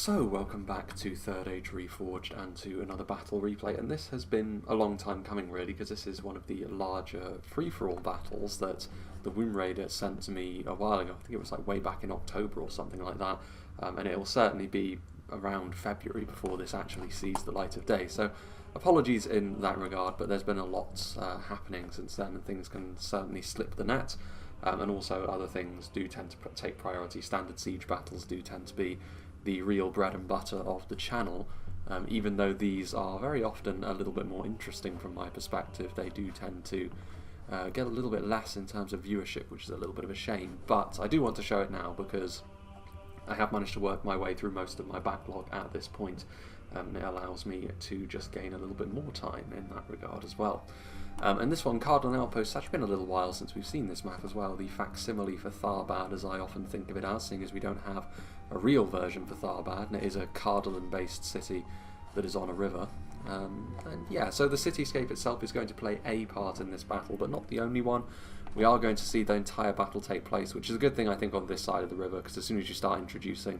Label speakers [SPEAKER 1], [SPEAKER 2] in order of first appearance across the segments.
[SPEAKER 1] So, welcome back to Third Age Reforged and to another battle replay, and this has been a long time coming really, because this is one of the larger free-for-all battles that the Womb Raider sent to me a while ago. I think it was like way back in October or something like that, and it will certainly be around February before this actually sees the light of day. So apologies in that regard, but there's been a lot happening since then, and things can certainly slip the net, and also other things do tend to take priority. Standard siege battles do tend to be the real bread and butter of the channel, even though these are very often a little bit more interesting from my perspective. They do tend to get a little bit less in terms of viewership, which is a little bit of a shame, but I do want to show it now because I have managed to work my way through most of my backlog at this point, and it allows me to just gain a little bit more time in that regard as well. And this one, Cardinal Outpost, it's actually been a little while since we've seen this map as well, the facsimile for Tharbad, as I often think of it as, seeing as we don't have a real version for Tharbad, and it is a Cardolan-based city that is on a river. And yeah, so the cityscape itself is going to play a part in this battle, but not the only one. We are going to see the entire battle take place, which is a good thing I think on this side of the river, because as soon as you start introducing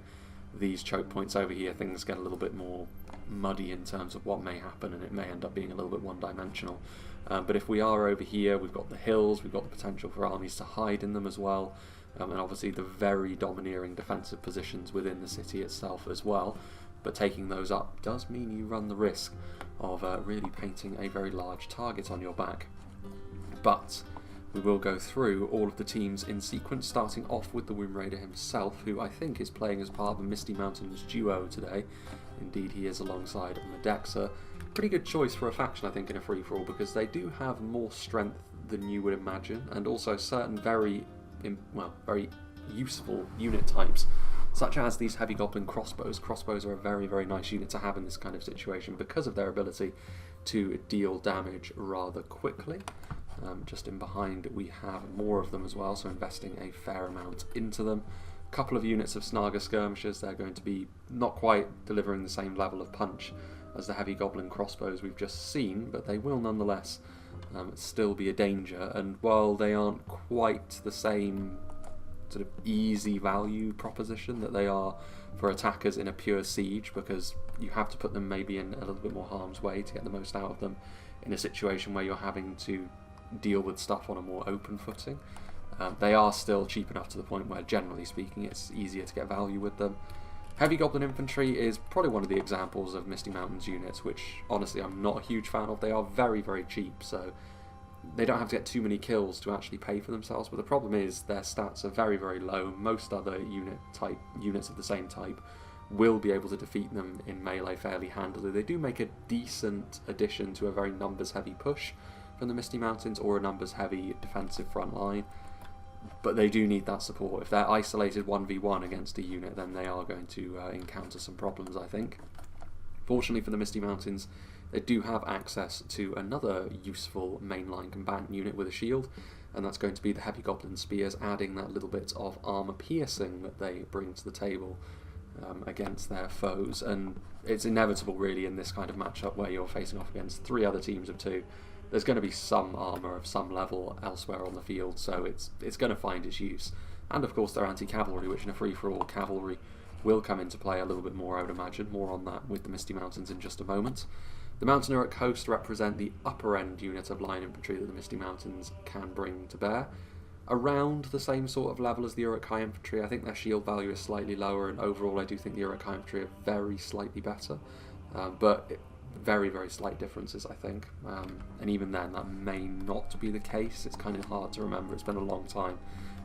[SPEAKER 1] these choke points over here, things get a little bit more muddy in terms of what may happen, and it may end up being a little bit one-dimensional. But if we are over here, we've got the hills, we've got the potential for armies to hide in them as well, and obviously the very domineering defensive positions within the city itself as well. But taking those up does mean you run the risk of really painting a very large target on your back. But we will go through all of the teams in sequence, starting off with the Womb Raider himself, who I think is playing as part of a Misty Mountains duo today. Indeed, he is alongside Medexa. Pretty good choice for a faction, I think, in a free-for-all, because they do have more strength than you would imagine, and also certain very useful unit types, such as these heavy goblin crossbows. Crossbows are a very, very nice unit to have in this kind of situation because of their ability to deal damage rather quickly. Just in behind we have more of them as well, so investing a fair amount into them. A couple of units of Snaga skirmishes. They're going to be not quite delivering the same level of punch as the heavy goblin crossbows we've just seen, but they will nonetheless still be a danger, and while they aren't quite the same sort of easy value proposition that they are for attackers in a pure siege, because you have to put them maybe in a little bit more harm's way to get the most out of them in a situation where you're having to deal with stuff on a more open footing. They are still cheap enough to the point where, generally speaking, it's easier to get value with them. Heavy Goblin Infantry is probably one of the examples of Misty Mountains units, which honestly I'm not a huge fan of. They are very, very cheap, so they don't have to get too many kills to actually pay for themselves, but the problem is their stats are very, very low. Most other units of the same type will be able to defeat them in melee fairly handily. They do make a decent addition to a very numbers-heavy push from the Misty Mountains, or a numbers-heavy defensive front line, but they do need that support. If they're isolated 1v1 against a unit, then they are going to encounter some problems, I think. Fortunately for the Misty Mountains, they do have access to another useful mainline combatant unit with a shield, and that's going to be the Heavy Goblin Spears, adding that little bit of armour piercing that they bring to the table against their foes. And it's inevitable really in this kind of matchup where you're facing off against three other teams of two. There's going to be some armour of some level elsewhere on the field, so it's going to find its use. And of course their anti-cavalry, which in a free-for-all cavalry will come into play a little bit more, I would imagine. More on that with the Misty Mountains in just a moment. The Mountaineer at Coast represent the upper end unit of line infantry that the Misty Mountains can bring to bear. Around the same sort of level as the Uruk-hai infantry. I think their shield value is slightly lower, and overall I do think the Uruk-hai infantry are very slightly better. Very, very slight differences, I think. And even then, that may not be the case. It's kind of hard to remember. It's been a long time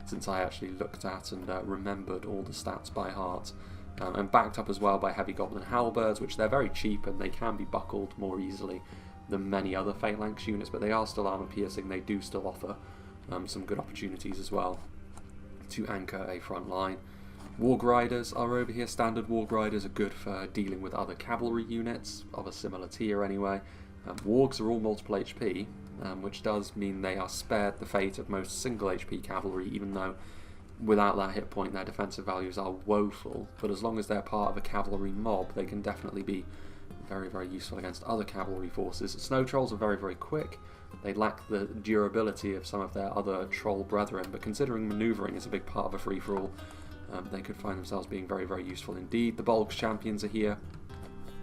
[SPEAKER 1] since I actually looked at and remembered all the stats by heart. And backed up as well by Heavy Goblin Halberds, which they're very cheap and they can be buckled more easily than many other Phalanx units, but they are still armour piercing. They do still offer some good opportunities as well to anchor a front line. Warg Riders are over here. Standard Warg Riders are good for dealing with other cavalry units of a similar tier anyway. Wargs are all multiple HP, which does mean they are spared the fate of most single HP cavalry, even though without that hit point their defensive values are woeful. But as long as they're part of a cavalry mob, they can definitely be very, very useful against other cavalry forces. Snow Trolls are very, very quick. They lack the durability of some of their other troll brethren, but considering manoeuvring is a big part of a free-for-all, they could find themselves being very, very useful indeed. The Bolgs champions are here,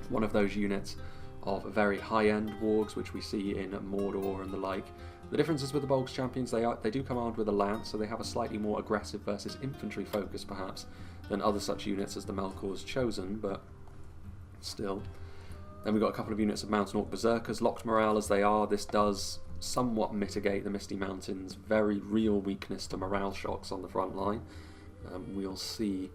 [SPEAKER 1] one of those units of very high-end wargs which we see in Mordor and the like. The differences with the Bolgs champions, they do come armed with a lance, so they have a slightly more aggressive versus infantry focus perhaps than other such units as the Melkor's Chosen, but still. Then we've got a couple of units of Mountain Orc Berserkers. Locked morale as they are, this does somewhat mitigate the Misty Mountains' very real weakness to morale shocks on the front line. We'll see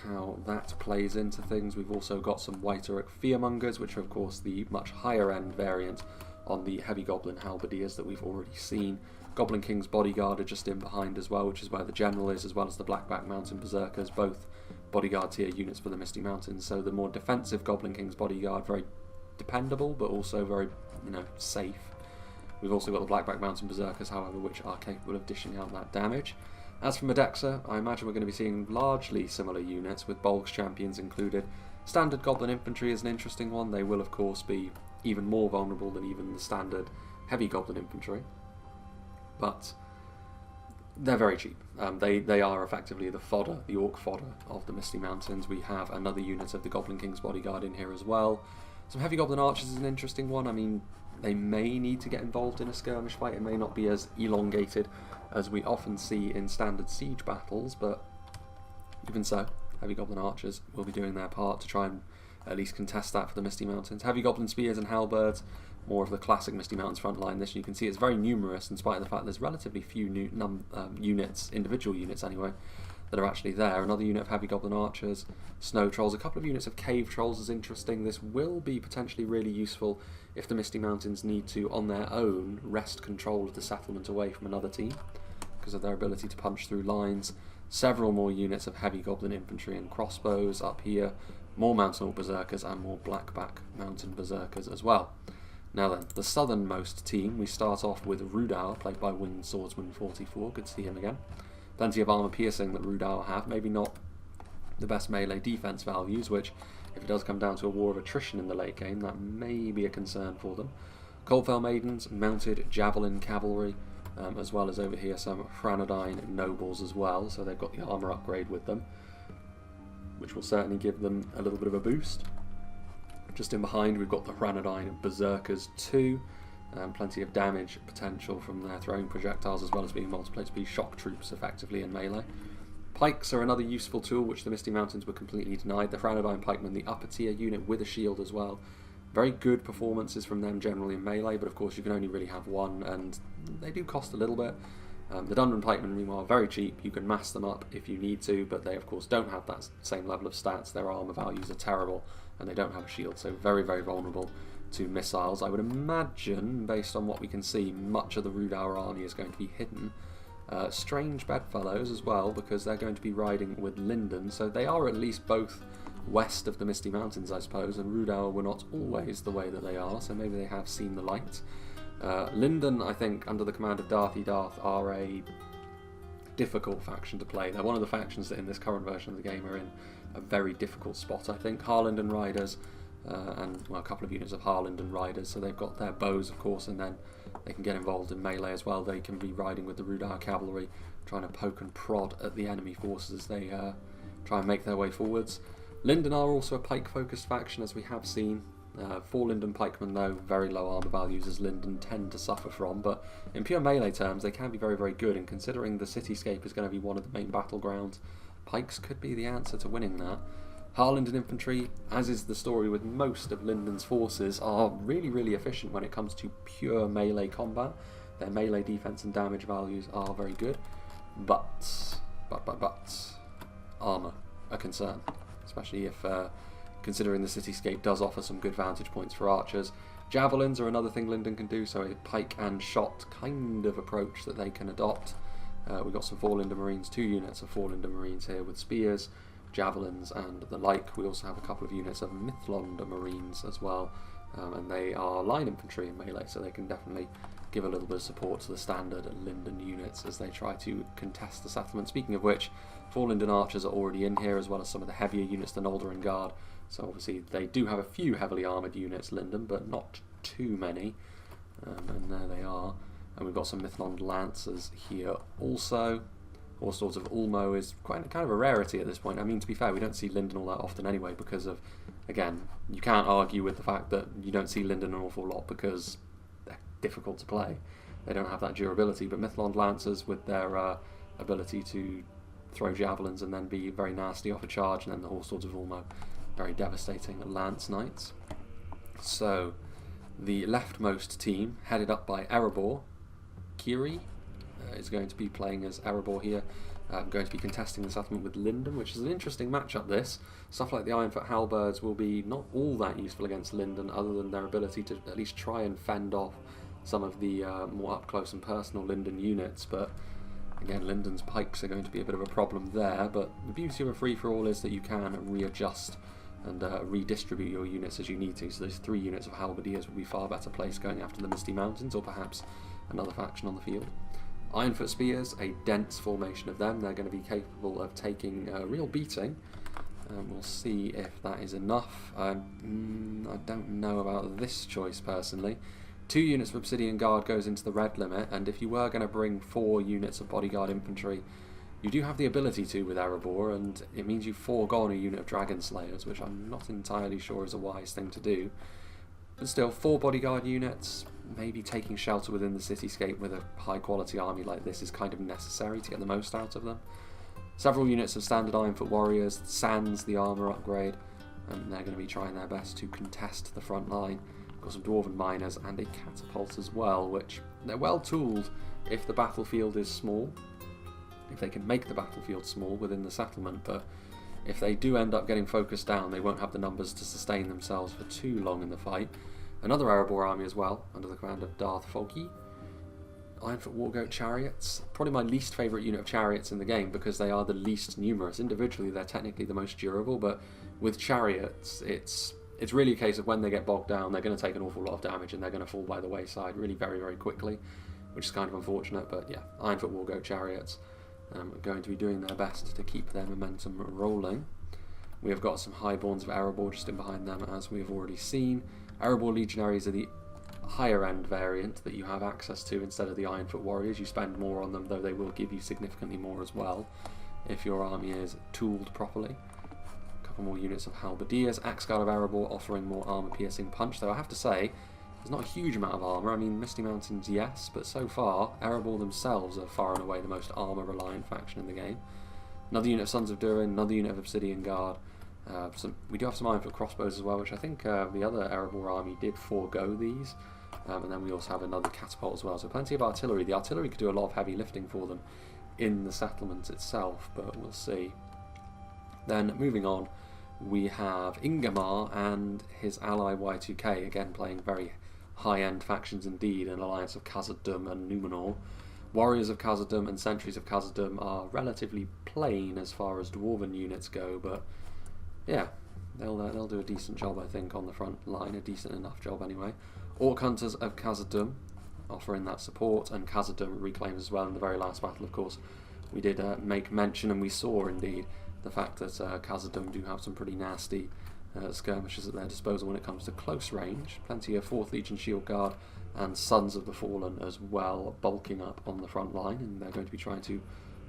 [SPEAKER 1] how that plays into things. We've also got some White Uruk Fearmongers, which are of course the much higher end variant on the Heavy Goblin Halberdiers that we've already seen. Goblin King's Bodyguard are just in behind as well, which is where the General is, as well as the Blackback Mountain Berserkers, both Bodyguard tier units for the Misty Mountains. So the more defensive Goblin King's Bodyguard, very dependable, but also very, safe. We've also got the Blackback Mountain Berserkers, however, which are capable of dishing out that damage. As for Medexa, I imagine we're going to be seeing largely similar units, with Bolgs champions included. Standard Goblin Infantry is an interesting one. They will, of course, be even more vulnerable than even the standard Heavy Goblin Infantry, but they're very cheap. They are effectively the fodder, the Orc fodder of the Misty Mountains. We have another unit of the Goblin King's Bodyguard in here as well. Some Heavy Goblin Archers is an interesting one. I mean, they may need to get involved in a skirmish fight. It may not be as elongated as we often see in standard siege battles, but even so, Heavy Goblin Archers will be doing their part to try and at least contest that for the Misty Mountains. Heavy Goblin Spears and Halberds, more of the classic Misty Mountains front line. This, you can see, it's very numerous in spite of the fact there's relatively few units, individual units anyway, that are actually there. Another unit of Heavy Goblin Archers, Snow Trolls, a couple of units of Cave Trolls is interesting. This will be potentially really useful if the Misty Mountains need to, on their own, wrest control of the settlement away from another team, because of their ability to punch through lines. Several more units of Heavy Goblin Infantry and Crossbows up here, more Mountain Orc Berserkers and more Blackback Mountain Berserkers as well. Now then, the southernmost team, we start off with Rhudaur, played by Winged Swordsman 44, good to see him again. Plenty of armour piercing that Rhudaur have, maybe not the best melee defense values, which, if it does come down to a war of attrition in the late game, that may be a concern for them. Coldfell Maidens, mounted Javelin Cavalry, as well as over here some Hranodine Nobles as well, so they've got the armour upgrade with them, which will certainly give them a little bit of a boost. Just in behind we've got the Hranodine Berserkers 2, plenty of damage potential from their throwing projectiles, as well as being multiplied to be shock troops effectively in melee. Pikes are another useful tool which the Misty Mountains were completely denied. The Hranodine Pikemen, the upper tier unit with a shield as well. Very good performances from them generally in melee, but of course you can only really have one, and they do cost a little bit. The Dundren Pikemen, meanwhile, are very cheap. You can mass them up if you need to, but they of course don't have that same level of stats. Their armour values are terrible, and they don't have a shield, so very, very vulnerable to missiles. I would imagine, based on what we can see, much of the Rhudaur army is going to be hidden. Strange bedfellows as well, because they're going to be riding with Lindon, so they are at least both west of the Misty Mountains, I suppose, and Rhudaur were not always the way that they are, so maybe they have seen the light. Lindon, I think, under the command of Darthy Darth, are a difficult faction to play. They're one of the factions that in this current version of the game are in a very difficult spot, I think. Harlindon Riders, and well, a couple of units of Harlindon Riders, so they've got their bows, of course, and then they can get involved in melee as well. They can be riding with the Rhudaur cavalry, trying to poke and prod at the enemy forces as they try and make their way forwards. Lindon are also a pike-focused faction, as we have seen. 4 Lindon pikemen, though, very low armour values, as Lindon tend to suffer from, but in pure melee terms they can be very, very good, and considering the cityscape is going to be one of the main battlegrounds, pikes could be the answer to winning that. Harlindon infantry, as is the story with most of Lindon's forces, are really, really efficient when it comes to pure melee combat. Their melee defense and damage values are very good, but armour a concern, especially if considering the cityscape does offer some good vantage points for archers. Javelins are another thing Lindon can do, so a pike and shot kind of approach that they can adopt. We've got some 4 Lindon Marines, 2 units of 4 Lindon Marines here with spears, javelins and the like. We also have a couple of units of Mithlond Marines as well, and they are line infantry in melee, so they can definitely give a little bit of support to the standard Lindon units as they try to contest the settlement. Speaking of which, 4 Lindon archers are already in here, as well as some of the heavier units, the Noldorin Guard. So obviously they do have a few heavily armoured units, Lindon, but not too many. And there they are. And we've got some Mithlond Lancers here also. or sort of Ulmo is kind of a rarity at this point. I mean, to be fair, we don't see Lindon all that often anyway because of, again, you can't argue with the fact that you don't see Lindon an awful lot because they're difficult to play. They don't have that durability, but Mithlond Lancers with their ability to throw javelins and then be very nasty off a charge, and then the whole sort of Ulmo, very devastating Lance Knights. So, the leftmost team, headed up by Erebor, Kiri, is going to be playing as Erebor here, going to be contesting the settlement with Lindon, which is an interesting matchup this. Stuff like the Ironfoot Halberds will be not all that useful against Lindon, other than their ability to at least try and fend off some of the more up-close and personal Lindon units, but again, Lindon's pikes are going to be a bit of a problem there, but the beauty of a free-for-all is that you can readjust and redistribute your units as you need to, so those 3 units of Halberdiers will be far better placed going after the Misty Mountains, or perhaps another faction on the field. Ironfoot Spears, a dense formation of them, they're going to be capable of taking a real beating. We'll see if that is enough. I don't know about this choice personally. 2 units of Obsidian Guard goes into the red limit, and if you were going to bring 4 units of Bodyguard Infantry, you do have the ability to with Erebor, and it means you've foregone a unit of Dragon Slayers, which I'm not entirely sure is a wise thing to do. But still, 4 Bodyguard units, maybe taking shelter within the cityscape with a high quality army like this is kind of necessary to get the most out of them. Several units of standard Ironfoot Warriors, sans the armour upgrade, and they're going to be trying their best to contest the front line. Got some Dwarven Miners and a Catapult as well, which they're well tooled if the battlefield is small, if they can make the battlefield small within the settlement, but if they do end up getting focused down, they won't have the numbers to sustain themselves for too long in the fight. Another Erebor army as well, under the command of Darth Foggy. Ironfoot Wargoat Chariots, probably my least favourite unit of chariots in the game because they are the least numerous. Individually they're technically the most durable, but with chariots it's really a case of when they get bogged down they're going to take an awful lot of damage and they're going to fall by the wayside really very, very quickly, which is kind of unfortunate, but yeah, Ironfoot Wargoat Chariots are going to be doing their best to keep their momentum rolling. We have got some Highborns of Erebor just in behind them, as we have already seen. Erebor Legionaries are the higher end variant that you have access to instead of the Ironfoot Warriors. You spend more on them, though they will give you significantly more as well if your army is tooled properly. A couple more units of Halberdiers. Axeguard of Erebor offering more armour-piercing punch, though I have to say there's not a huge amount of armour. I mean, Misty Mountains, yes, but so far Erebor themselves are far and away the most armour-reliant faction in the game. Another unit of Sons of Durin, another unit of Obsidian Guard. We do have some Ironfoot crossbows as well, which I think the other Erebor army did forego these. And then we also have another catapult as well, so plenty of artillery. The artillery could do a lot of heavy lifting for them in the settlement itself, but we'll see. Then moving on, we have Ingamar and his ally Y2K, again playing very high-end factions indeed, an alliance of Khazad-Dum and Numenor. Warriors of Khazad-Dum and Sentries of Khazad-Dum are relatively plain as far as Dwarven units go, but yeah, they'll do a decent job, I think, on the front line, a decent enough job anyway. Orc Hunters of Khazad-Dum offering that support, and Khazad-Dum reclaims as well in the very last battle, of course. We did make mention, and we saw indeed the fact that Khazad-Dum do have some pretty nasty skirmishes at their disposal when it comes to close range. Plenty of 4th Legion Shield Guard and Sons of the Fallen as well, bulking up on the front line, and they're going to be trying to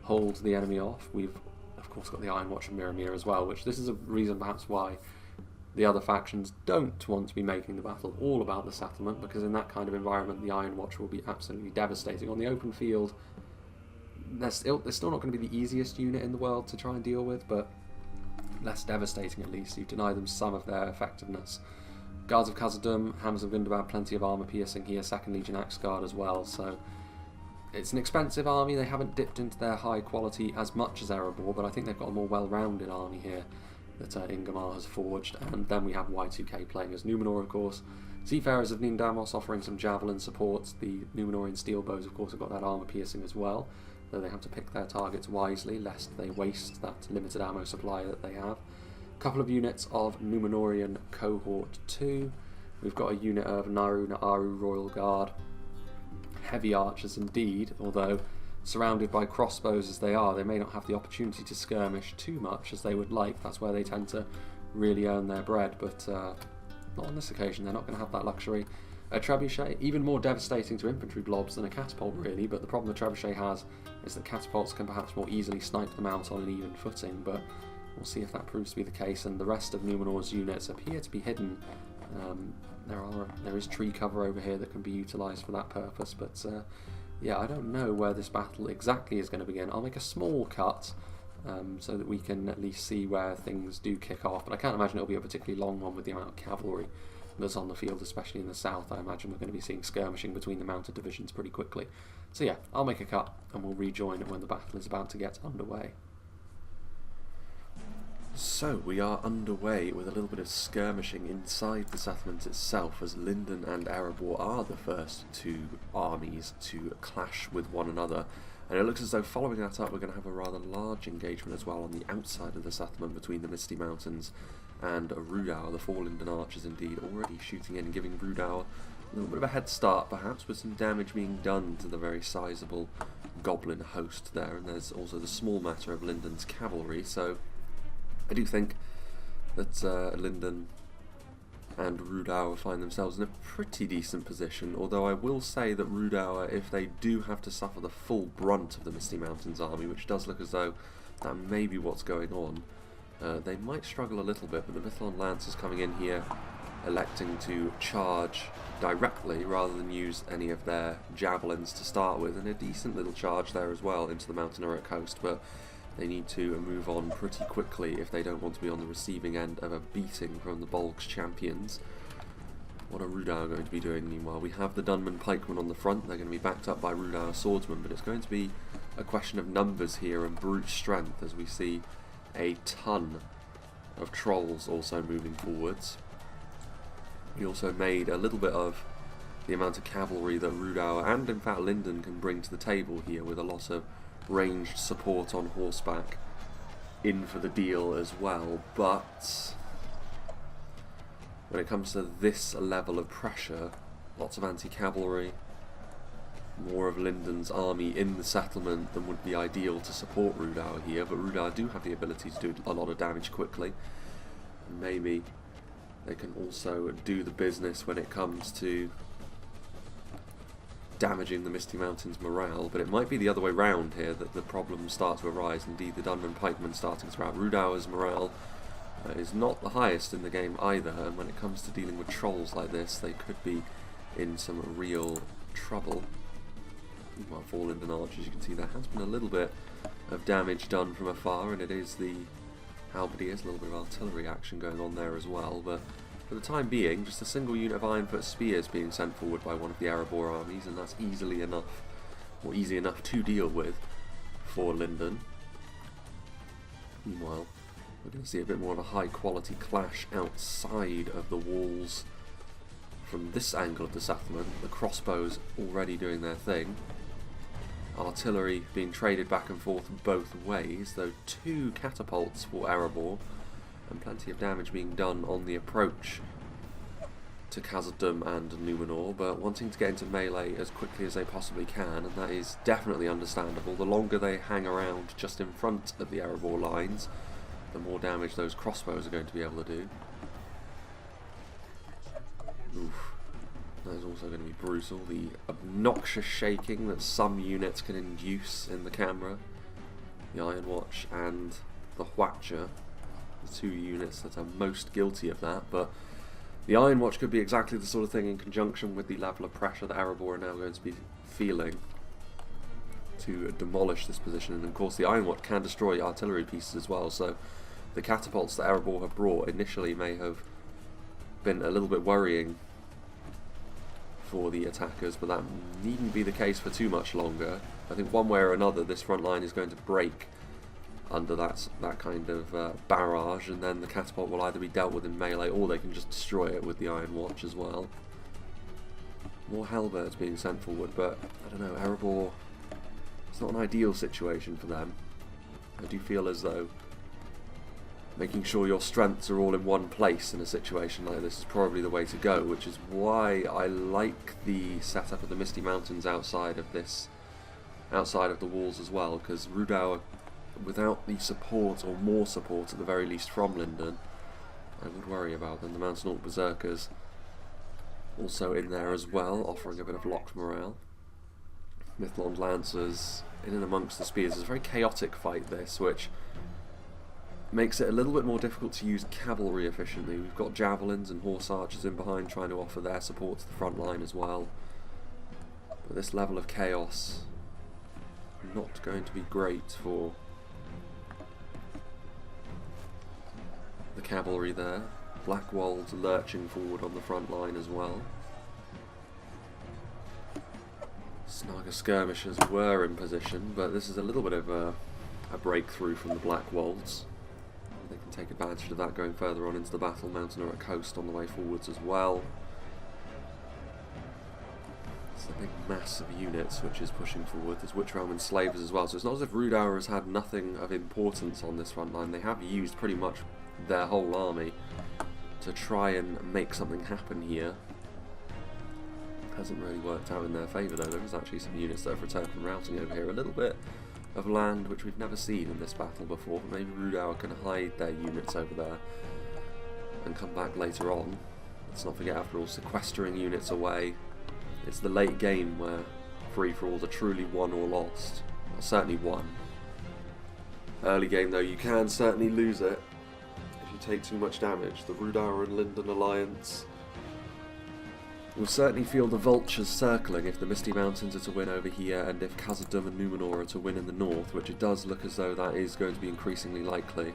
[SPEAKER 1] hold the enemy off. We've of course got the Iron Watch and Miramir as well, which this is a reason perhaps why the other factions don't want to be making the battle all about the settlement, because in that kind of environment the Iron Watch will be absolutely devastating. On the open field, they're still not going to be the easiest unit in the world to try and deal with, but less devastating at least. You deny them some of their effectiveness. Guards of Khazad-Dum, Hammers of Gundabad, plenty of armour piercing here, 2nd Legion Axe Guard as well, so it's an expensive army. They haven't dipped into their high quality as much as Erebor, but I think they've got a more well-rounded army here that Ingamar has forged. And then we have Y2K playing as Numenor, of course. Seafarers of Nindamos offering some javelin support. The Numenorian steel bows, of course, have got that armour piercing as well, though they have to pick their targets wisely lest they waste that limited ammo supply that they have. A couple of units of Numenorian Cohort 2. We've got a unit of Naaru Royal Guard. Heavy archers indeed, although surrounded by crossbows as they are, they may not have the opportunity to skirmish too much as they would like. That's where they tend to really earn their bread, but not on this occasion. They're not going to have that luxury. A trebuchet, even more devastating to infantry blobs than a catapult really, but the problem the trebuchet has is that catapults can perhaps more easily snipe them out on an even footing, but we'll see if that proves to be the case, and the rest of Numenor's units appear to be hidden. There is tree cover over here that can be utilised for that purpose, but yeah, I don't know where this battle exactly is going to begin. I'll make a small cut so that we can at least see where things do kick off, but I can't imagine it'll be a particularly long one with the amount of cavalry that's on the field, especially in the south. I imagine we're going to be seeing skirmishing between the mounted divisions pretty quickly. So yeah, I'll make a cut and we'll rejoin when the battle is about to get underway. So we are underway with a little bit of skirmishing inside the settlement itself, as Lindon and Erebor are the first two armies to clash with one another. And it looks as though following that up we're going to have a rather large engagement as well on the outside of the settlement between the Misty Mountains and Rhudaur. The 4 Lindon archers indeed already shooting in, giving Rhudaur a little bit of a head start perhaps, with some damage being done to the very sizable goblin host there. And there's also the small matter of Lindon's cavalry, so I do think that Lindon and Rhudaur find themselves in a pretty decent position, although I will say that Rhudaur, if they do have to suffer the full brunt of the Misty Mountains army, which does look as though that may be what's going on, they might struggle a little bit, but the Mithlond Lancers coming in here electing to charge directly rather than use any of their javelins to start with, and a decent little charge there as well into the Mountainuric host, but they need to move on pretty quickly if they don't want to be on the receiving end of a beating from the Bolg's champions. What are Rhudaur going to be doing meanwhile? We have the Dunman pikemen on the front. They're going to be backed up by Rhudaur swordsmen, but it's going to be a question of numbers here and brute strength, as we see a ton of trolls also moving forwards. We also made a little bit of the amount of cavalry that Rhudaur and in fact Lindon can bring to the table here, with a lot of ranged support on horseback in for the deal as well. But when it comes to this level of pressure, lots of anti-cavalry, more of Lindon's army in the settlement than would be ideal to support Rhudaur here, but Rhudaur do have the ability to do a lot of damage quickly, and maybe they can also do the business when it comes to damaging the Misty Mountains morale, but it might be the other way round here that the problems start to arise. Indeed, the Dunman pikemen starting to rout. Rhudaur's morale is not the highest in the game either, and when it comes to dealing with trolls like this, they could be in some real trouble. Well, 4 Lindon archers, you can see there has been a little bit of damage done from afar, and it is the halberdiers, a little bit of artillery action going on there as well, but for the time being, just a single unit of Ironfoot spears being sent forward by one of the Erebor armies, and that's easily enough, or easy enough to deal with for Lindon. Meanwhile, we're going to see a bit more of a high quality clash outside of the walls from this angle of the settlement. The crossbows already doing their thing. Artillery being traded back and forth both ways, though 2 catapults for Erebor, and plenty of damage being done on the approach to Khazad-Dum and Numenor, but wanting to get into melee as quickly as they possibly can, and that is definitely understandable. The longer they hang around just in front of the Erebor lines, the more damage those crossbows are going to be able to do. Oof. That is also going to be brutal. The obnoxious shaking that some units can induce in the camera. The Iron Watch and the Watcher, the 2 units that are most guilty of that, but the Iron Watch could be exactly the sort of thing in conjunction with the level of pressure that Erebor are now going to be feeling to demolish this position. And of course the Iron Watch can destroy artillery pieces as well, so the catapults that Erebor have brought initially may have been a little bit worrying for the attackers, but that needn't be the case for too much longer. I think one way or another this front line is going to break under that kind of barrage, and then the catapult will either be dealt with in melee or they can just destroy it with the Iron Watch as well. More halberds being sent forward, but I don't know, Erebor, it's not an ideal situation for them. I do feel as though making sure your strengths are all in one place in a situation like this is probably the way to go, which is why I like the setup of the Misty Mountains outside of the walls as well, because Rhudaur, without the support, or more support at the very least from Lindon, I would worry about them. The Mountain Orc Berserkers also in there as well, offering a bit of locked morale. Mithlond Lancers in and amongst the spears. It's a very chaotic fight, this, which makes it a little bit more difficult to use cavalry efficiently. We've got javelins and horse archers in behind trying to offer their support to the front line as well. But this level of chaos, not going to be great for the cavalry there. Blackwold lurching forward on the front line as well. Snaga skirmishers were in position, but this is a little bit of a breakthrough from the Blackwolds. They can take advantage of that going further on into the battle, mountain or at coast on the way forwards as well. It's a big mass of units which is pushing forward. There's Witch Realm and Slavers as well, so it's not as if Rhudaur has had nothing of importance on this front line. They have used pretty much their whole army to try and make something happen here. Hasn't really worked out in their favour though. There is actually some units that have returned from routing over here. A little bit of land which we've never seen in this battle before. Maybe Rhudaur can hide their units over there and come back later on. Let's not forget, after all, sequestering units away. It's the late game where free-for-alls are truly won or lost. Well, certainly won. Early game though, you can certainly lose it if you take too much damage. The Rhudaur and Lindon alliance will certainly feel the vultures circling if the Misty Mountains are to win over here, and if Khazad-Dum and Numenor are to win in the north, which it does look as though that is going to be increasingly likely.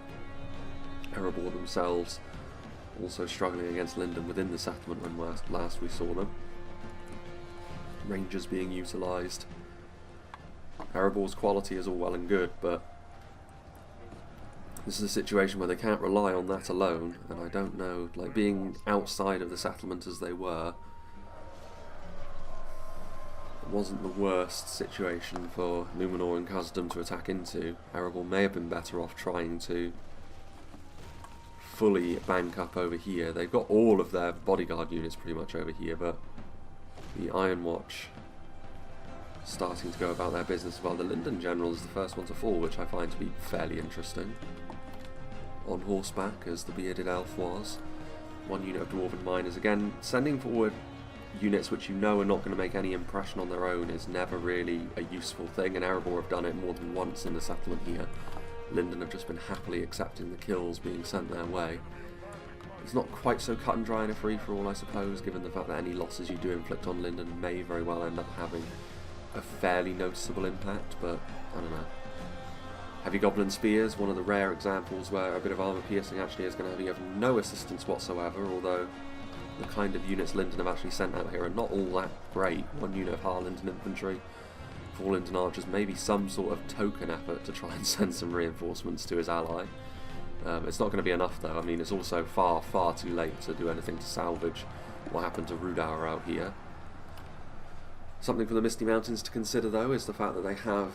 [SPEAKER 1] Erebor themselves also struggling against Lindon within the settlement when last we saw them. Rangers being utilised. Erebor's quality is all well and good, but this is a situation where they can't rely on that alone, and I don't know, like being outside of the settlement as they were, wasn't the worst situation for Numenor and Khazad-Dum to attack into. Erebor may have been better off trying to fully bank up over here. They've got all of their bodyguard units pretty much over here, but the Iron Watch starting to go about their business. Well, the Lindon general is the first one to fall, which I find to be fairly interesting. On horseback, as the bearded elf was. One unit of Dwarven miners. Again, sending forward units which you know are not going to make any impression on their own is never really a useful thing, and Erebor have done it more than once in the settlement here. Lindon have just been happily accepting the kills being sent their way. It's not quite so cut and dry in a free-for-all, I suppose, given the fact that any losses you do inflict on Lindon may very well end up having a fairly noticeable impact, but I don't know. Heavy Goblin Spears, one of the rare examples where a bit of armour piercing actually is going to be of no assistance whatsoever, although the kind of units Lindon have actually sent out here are not all that great. One unit of Lindon infantry, 4 Lindon archers, maybe some sort of token effort to try and send some reinforcements to his ally. It's not going to be enough though. I mean, it's also far, far too late to do anything to salvage what happened to Rhudaur out here. Something for the Misty Mountains to consider though is the fact that they have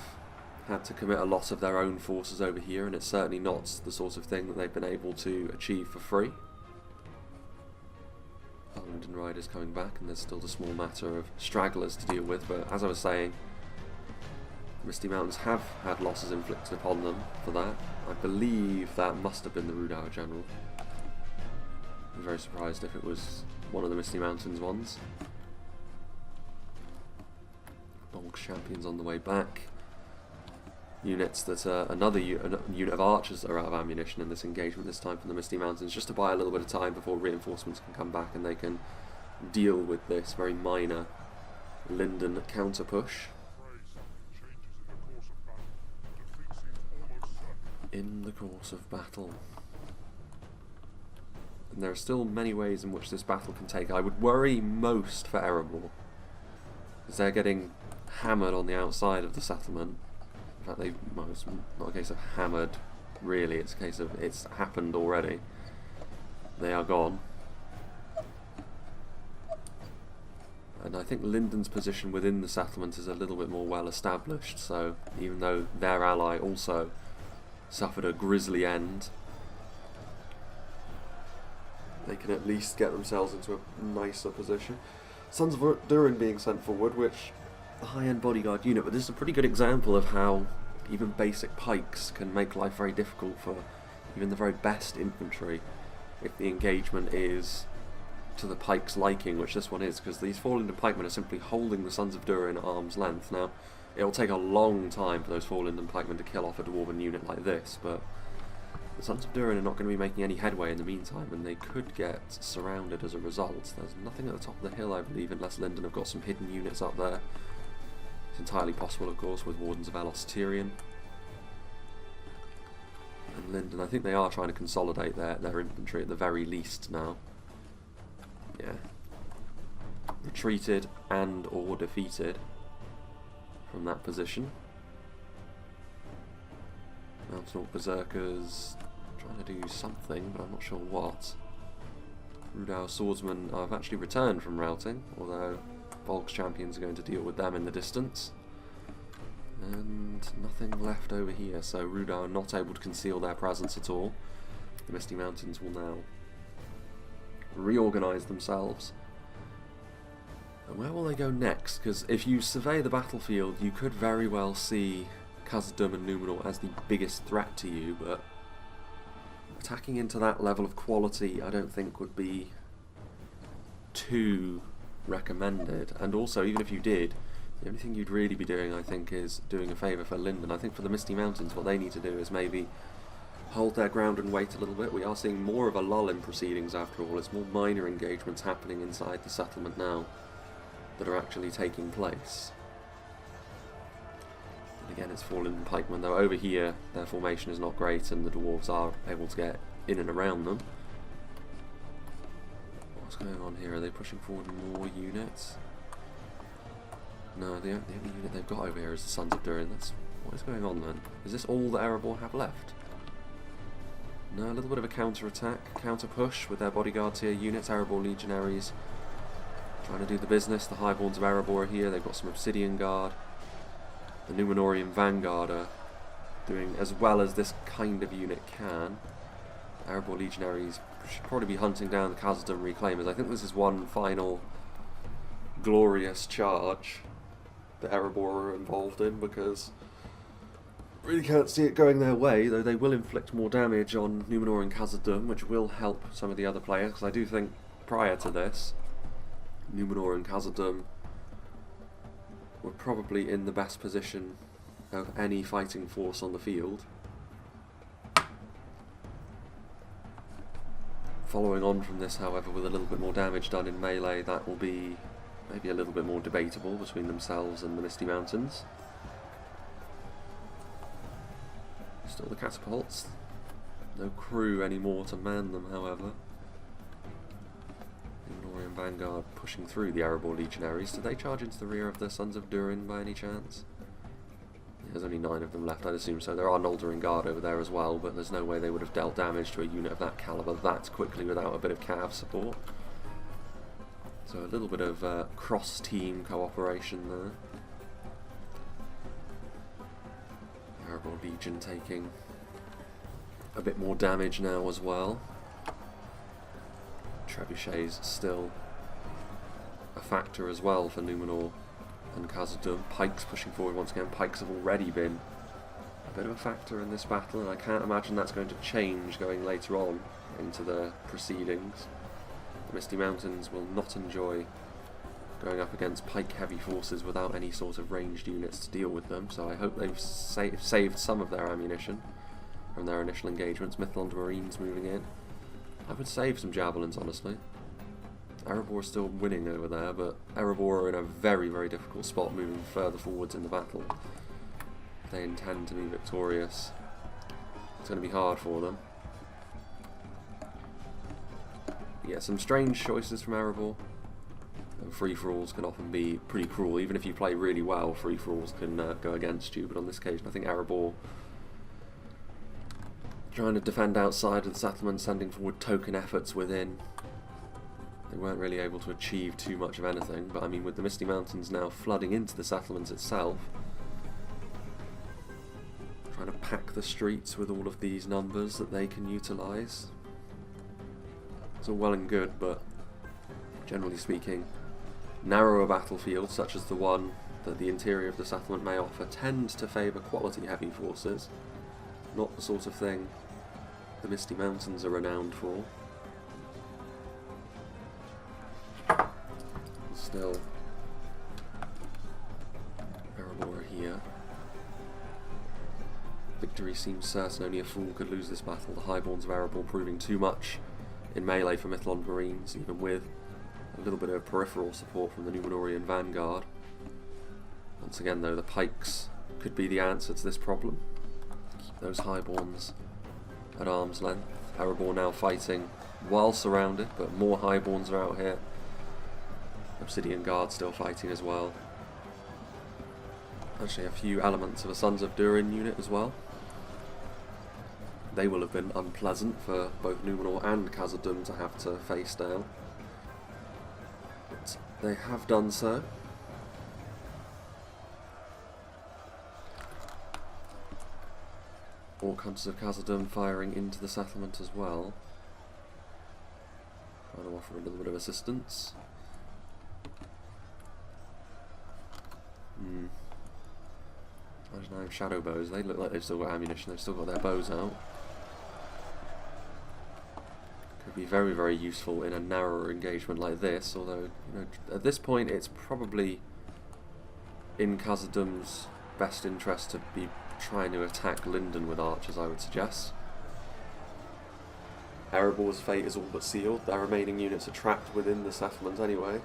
[SPEAKER 1] had to commit a lot of their own forces over here, and it's certainly not the sort of thing that they've been able to achieve for free. Lindon riders coming back, and there's still the small matter of stragglers to deal with, but as I was saying, Misty Mountains have had losses inflicted upon them for that. I believe that must have been the Rhudaur general. I'm very surprised if it was one of the Misty Mountains ones. Bolg champions on the way back. Units that another unit of archers that are out of ammunition in this engagement, this time from the Misty Mountains, just to buy a little bit of time before reinforcements can come back and they can deal with this very minor Lindon counter push. In the course of battle. And there are still many ways in which this battle can take. I would worry most for Erebor, because they're getting hammered on the outside of the settlement. In fact, well, it's not a case of hammered, really. It's a case of it's happened already. They are gone. And I think Lindon's position within the settlement is a little bit more well established, so even though their ally also suffered a grisly end, they can at least get themselves into a nicer position. Sons of Durin being sent forward, which a high-end bodyguard unit, but this is a pretty good example of how even basic pikes can make life very difficult for even the very best infantry if the engagement is to the pike's liking, which this one is, because these 4 Lindon pikemen are simply holding the Sons of Durin at arm's length. Now, it'll take a long time for those 4 Lindon pikemen to kill off a Dwarven unit like this, but the Sons of Durin are not going to be making any headway in the meantime, and they could get surrounded as a result. There's nothing at the top of the hill, I believe, unless Lindon have got some hidden units up there. It's entirely possible, of course, with Wardens of Elos Tyrion. And Lindon, I think they are trying to consolidate their infantry at the very least now. Yeah. Retreated and or defeated from that position. Mountain Orc Berserkers trying to do something, but I'm not sure what. Rhudaur Swordsmen have actually returned from routing, although Volk's champions are going to deal with them in the distance. And nothing left over here, so Rhudaur are not able to conceal their presence at all. The Misty Mountains will now reorganise themselves. And where will they go next? Because if you survey the battlefield, you could very well see Khazad-Dum and Numenor as the biggest threat to you, but attacking into that level of quality I don't think would be too recommended. And also, even if you did, the only thing you'd really be doing, I think, is doing a favour for Lindon. I think for the Misty Mountains, what they need to do is maybe hold their ground and wait a little bit. We are seeing more of a lull in proceedings after all. It's more minor engagements happening inside the settlement now that are actually taking place. And again, it's 4 Lindon pikemen, though over here their formation is not great and the dwarves are able to get in and around them. What's going on here? Are they pushing forward more units? No, the only unit they've got over here is the Sons of Durin. What is going on then? Is this all that Erebor have left? No, a little bit of a counter-attack, counter-push with their bodyguard tier units, Erebor legionaries trying to do the business. The Highborns of Erebor are here, they've got some Obsidian Guard. The Numenorian Vanguard are doing as well as this kind of unit can. The Erebor legionaries should probably be hunting down the Khazad-Dum reclaimers. I think this is one final glorious charge that Erebor are involved in, because really can't see it going their way, though they will inflict more damage on Numenor and Khazad-Dum, which will help some of the other players, because I do think prior to this, Numenor and Khazad-Dum were probably in the best position of any fighting force on the field. Following on from this, however, with a little bit more damage done in melee, that will be maybe a little bit more debatable between themselves and the Misty Mountains. Still the catapults. No crew anymore to man them, however. Numenorian Vanguard pushing through the Erebor legionaries. Did they charge into the rear of the Sons of Durin by any chance? Yeah, there's only 9 of them left, I'd assume so. There are Noldorin Guard over there as well, but there's no way they would have dealt damage to a unit of that calibre that quickly without a bit of cav support. So a little bit of cross-team cooperation there. Erebor Legion taking a bit more damage now as well. Trebuchets still a factor as well for Numenor and Khazad-Dum. Pikes pushing forward once again. Pikes have already been a bit of a factor in this battle, and I can't imagine that's going to change going later on into the proceedings. The Misty Mountains will not enjoy going up against pike-heavy forces without any sort of ranged units to deal with them, so I hope they've saved some of their ammunition from their initial engagements. Mythlond Marines moving in. I would save some javelins, honestly. Erebor is still winning over there, but Erebor are in a very, very difficult spot moving further forwards in the battle. If they intend to be victorious, it's going to be hard for them. Yeah, some strange choices from Erebor. Free-for-alls can often be pretty cruel. Even if you play really well, free-for-alls can go against you, but on this occasion I think Erebor trying to defend outside of the settlement, sending forward token efforts within. They weren't really able to achieve too much of anything, but I mean, with the Misty Mountains now flooding into the settlement itself, trying to pack the streets with all of these numbers that they can utilise. It's all well and good, but generally speaking, narrower battlefields such as the one that the interior of the settlement may offer tend to favour quality heavy forces, not the sort of thing the Misty Mountains are renowned for. Still, Erebor are here. Victory seems certain, only a fool could lose this battle. The Highborns of Erebor proving too much in melee for Mithlond Marines, even with a little bit of peripheral support from the Numenorian Vanguard. Once again though, the pikes could be the answer to this problem. Keep those Highborns at arm's length. Erebor now fighting while surrounded, but more Highborns are out here. Obsidian Guard still fighting as well. Actually a few elements of a Sons of Durin unit as well. They will have been unpleasant for both Numenor and Khazad-Dum to have to face down. But they have done so. Orc Hunters of Khazad-Dum firing into the settlement as well. Trying to offer a little bit of assistance. Imagine I have shadow bows. They look like they've still got ammunition. They've still got their bows out. Could be very, very useful in a narrower engagement like this. Although, you know, at this point, it's probably in Khazad-Dum's best interest to be trying to attack Lindon with archers, I would suggest. Erebor's fate is all but sealed. Their remaining units are trapped within the settlement anyway.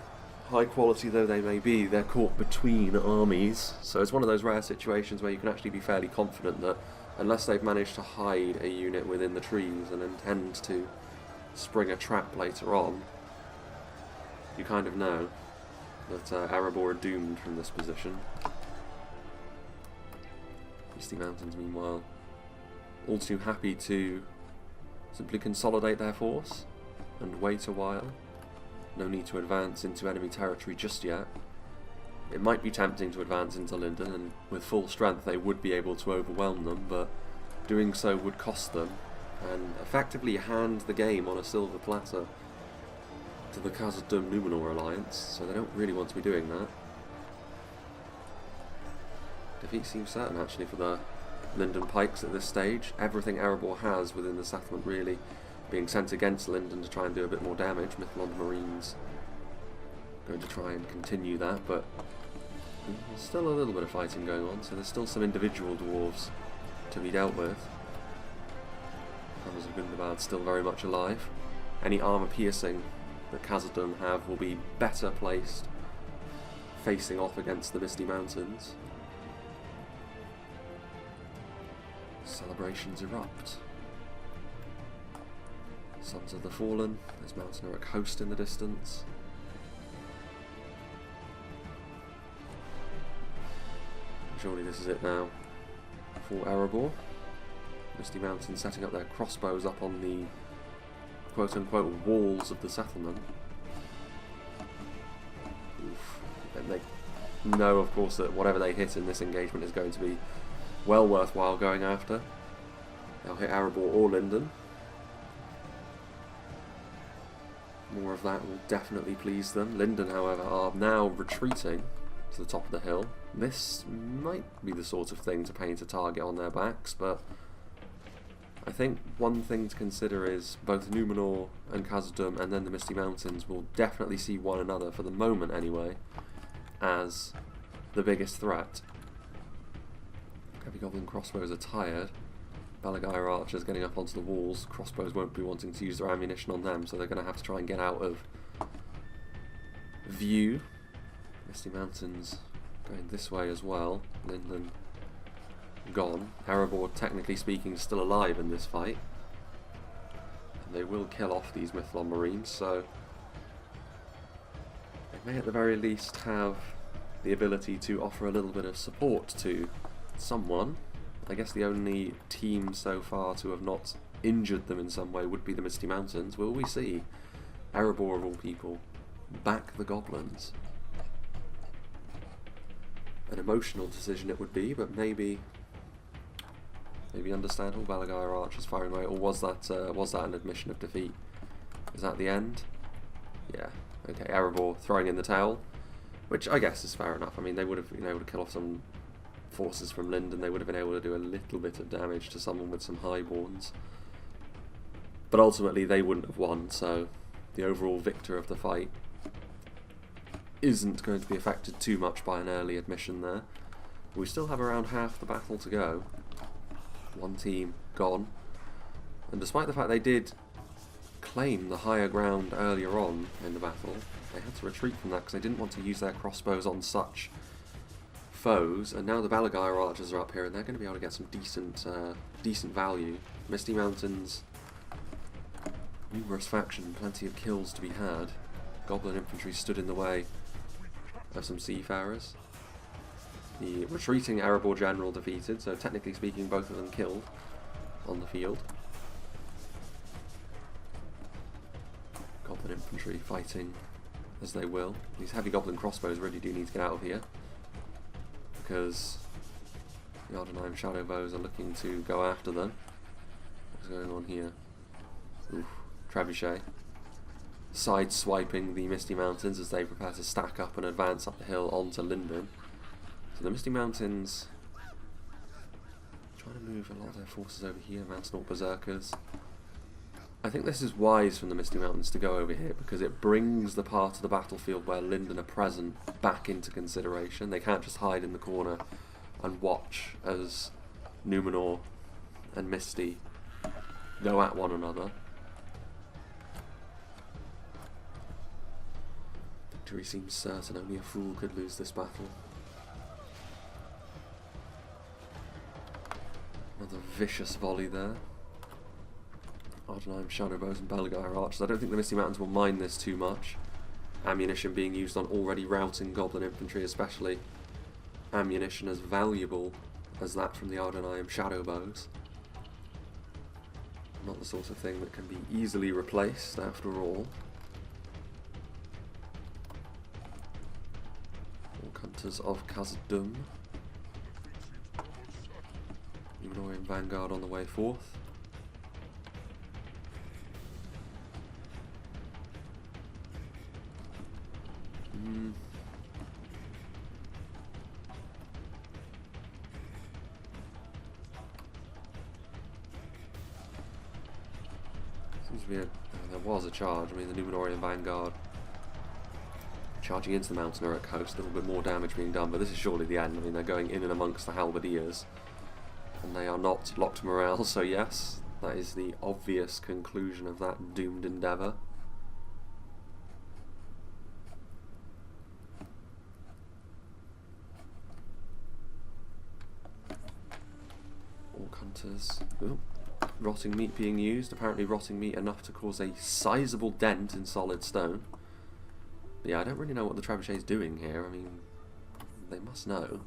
[SPEAKER 1] High quality though they may be, they're caught between armies, so it's one of those rare situations where you can actually be fairly confident that unless they've managed to hide a unit within the trees and intend to spring a trap later on, you kind of know that Erebor are doomed from this position. Misty Mountains, meanwhile, all too happy to simply consolidate their force and wait a while. No need to advance into enemy territory just yet. It might be tempting to advance into Lindon, and with full strength they would be able to overwhelm them, but doing so would cost them, and effectively hand the game on a silver platter to the Khazad-Dum Numenor alliance, so they don't really want to be doing that. Defeat seems certain actually for the Lindon pikes at this stage. Everything Erebor has within the settlement really being sent against Lindon to try and do a bit more damage. Mithlond Marines going to try and continue that, but there's still a little bit of fighting going on, so there's still some individual dwarves to be dealt with. Hammers of Gundabad still very much alive. Any armour piercing that Khazad-Dum have will be better placed facing off against the Misty Mountains. Celebrations erupt. Sons of the Fallen, there's Mountaineric Host in the distance. Surely this is it now for Erebor. Misty Mountains setting up their crossbows up on the quote-unquote walls of the settlement. Oof. And they know, of course, that whatever they hit in this engagement is going to be well worthwhile going after. They'll hit Erebor or Lindon. More of that will definitely please them. Lindon, however, are now retreating to the top of the hill. This might be the sort of thing to paint a target on their backs, but I think one thing to consider is both Numenor and Khazad-Dum and then the Misty Mountains will definitely see one another, for the moment anyway, as the biggest threat. Heavy Goblin crossbows are tired. Balagair archers getting up onto the walls. Crossbows won't be wanting to use their ammunition on them, so they're going to have to try and get out of view. Misty Mountains going this way as well. Lindon gone. Erebor, technically speaking, still alive in this fight. And they will kill off these Mithlond Marines, so they may at the very least have the ability to offer a little bit of support to someone. I guess the only team so far to have not injured them in some way would be the Misty Mountains. Will we see Erebor, of all people, back the goblins? An emotional decision it would be, but maybe understandable. Balagair archers firing away, or was that an admission of defeat? Is that the end? Yeah. Okay. Erebor throwing in the towel, which I guess is fair enough. I mean, they would have been able to kill off some forces from Lindon. They would have been able to do a little bit of damage to someone with some highborns, but ultimately they wouldn't have won. So the overall victor of the fight isn't going to be affected too much by an early admission there. We still have around half the battle to go. One team gone. And despite the fact they did claim the higher ground earlier on in the battle, they had to retreat from that because they didn't want to use their crossbows on such foes. And now the Balagire archers are up here and they're going to be able to get some decent value. Misty Mountains, numerous faction, plenty of kills to be had. Goblin infantry stood in the way of some seafarers. The retreating Erebor general defeated, so technically speaking both of them killed on the field. Goblin infantry fighting as they will. These heavy goblin crossbows really do need to get out of here, because the Ardenheim shadow bows are looking to go after them. What's going on here? Oof, trebuchet. Side-swiping the Misty Mountains as they prepare to stack up and advance up the hill onto Lindon. So the Misty Mountains trying to move a lot of their forces over here, Mountainaut Berserkers. I think this is wise from the Misty Mountains to go over here because it brings the part of the battlefield where Lindon are present back into consideration. They can't just hide in the corner and watch as Numenor and Misty go at one another. Victory seems certain, only a fool could lose this battle. Another vicious volley there. Ardenheim Shadowbows and Balagire Archers. I don't think the Misty Mountains will mind this too much. Ammunition being used on already routing Goblin infantry, especially ammunition as valuable as that from the Ardenheim Shadowbows. Not the sort of thing that can be easily replaced after all. Orc Hunters of Khazad-Dum. Numenorian Vanguard on the way forth. Seems to be there was a charge. I mean, the Numenorian Vanguard charging into the Mountaineer coast, a little bit more damage being done, but this is surely the end. I mean, they're going in and amongst the Halberdiers, and they are not locked morale, so yes, that is the obvious conclusion of that doomed endeavour. Orc Hunters. Ooh. Rotting meat being used, apparently rotting meat enough to cause a sizable dent in solid stone. But yeah, I don't really know what the trebuchet is doing here. I mean, they must know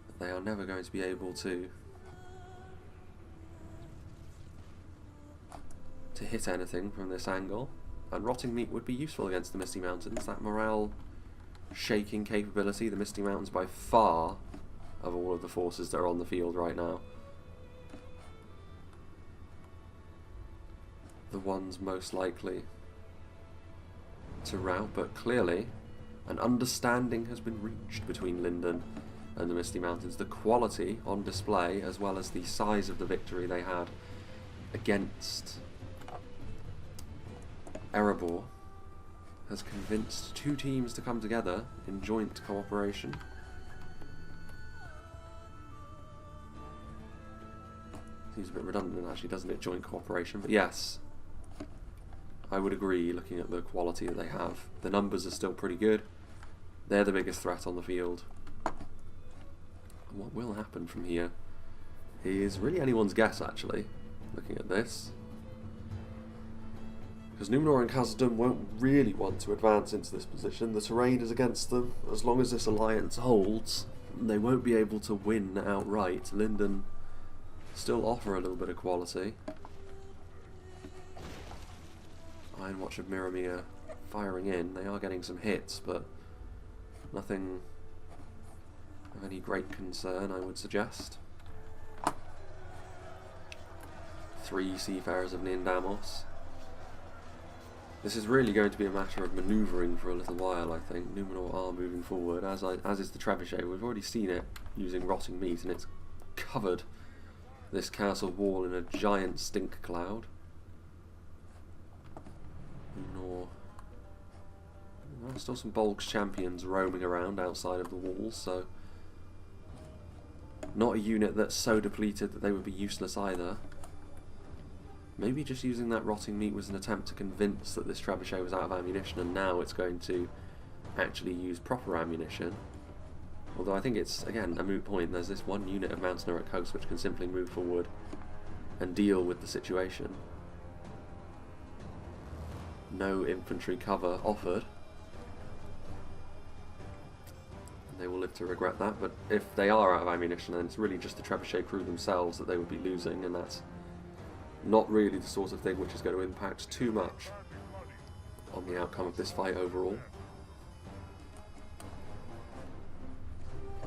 [SPEAKER 1] that they are never going to be able to hit anything from this angle, and rotting meat would be useful against the Misty Mountains. That morale shaking capability, the Misty Mountains by far of all of the forces that are on the field right now, the ones most likely to rout, but clearly an understanding has been reached between Lindon and the Misty Mountains. The quality on display, as well as the size of the victory they had against Erebor, has convinced two teams to come together in joint cooperation. Seems a bit redundant actually, doesn't it, joint cooperation, but yes, I would agree, looking at the quality that they have. The numbers are still pretty good. They're the biggest threat on the field. And what will happen from here is really anyone's guess, actually, looking at this. Because Numenor and Khazad-Dum won't really want to advance into this position. The terrain is against them. As long as this alliance holds, they won't be able to win outright. Lindon still offer a little bit of quality. Ironwatch of Miramir firing in. They are getting some hits, but nothing of any great concern, I would suggest. 3 Seafarers of Niindamos. This is really going to be a matter of manoeuvring for a little while, I think. Numenor are moving forward, as is the trebuchet. We've already seen it using rotting meat, and it's covered this castle wall in a giant stink cloud. Numenor Still some Bolg's champions roaming around outside of the walls, so not a unit that's so depleted that they would be useless either. Maybe just using that rotting meat was an attempt to convince that this trebuchet was out of ammunition, and now it's going to actually use proper ammunition. Although I think it's, again, a moot point. There's this one unit of Mountaineer at coast which can simply move forward and deal with the situation. No infantry cover offered. They will live to regret that, but if they are out of ammunition, then it's really just the trebuchet crew themselves that they would be losing, and that's not really the sort of thing which is going to impact too much on the outcome of this fight overall.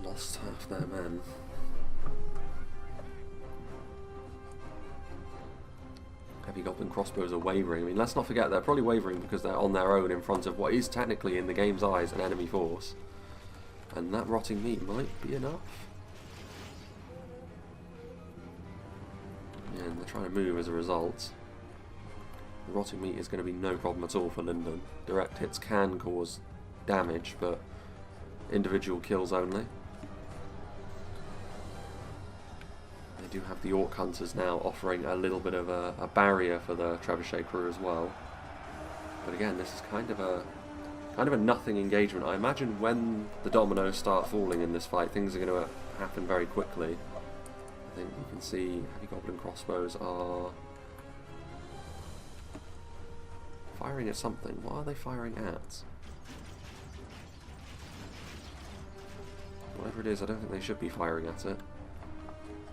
[SPEAKER 1] Lost half their men. Heavy Goblin crossbows are wavering. I mean, let's not forget they're probably wavering because they're on their own in front of what is technically, in the game's eyes, an enemy force. And that rotting meat might be enough. Yeah, and they're trying to move as a result. The rotting meat is going to be no problem at all for Lindon. Direct hits can cause damage, but individual kills only. They do have the Orc Hunters now offering a little bit of a barrier for the trebuchet crew as well. But again, this is kind of a nothing engagement. I imagine when the dominoes start falling in this fight, things are going to happen very quickly. I think you can see Heavy Goblin crossbows are firing at something. What are they firing at? Whatever it is, I don't think they should be firing at it.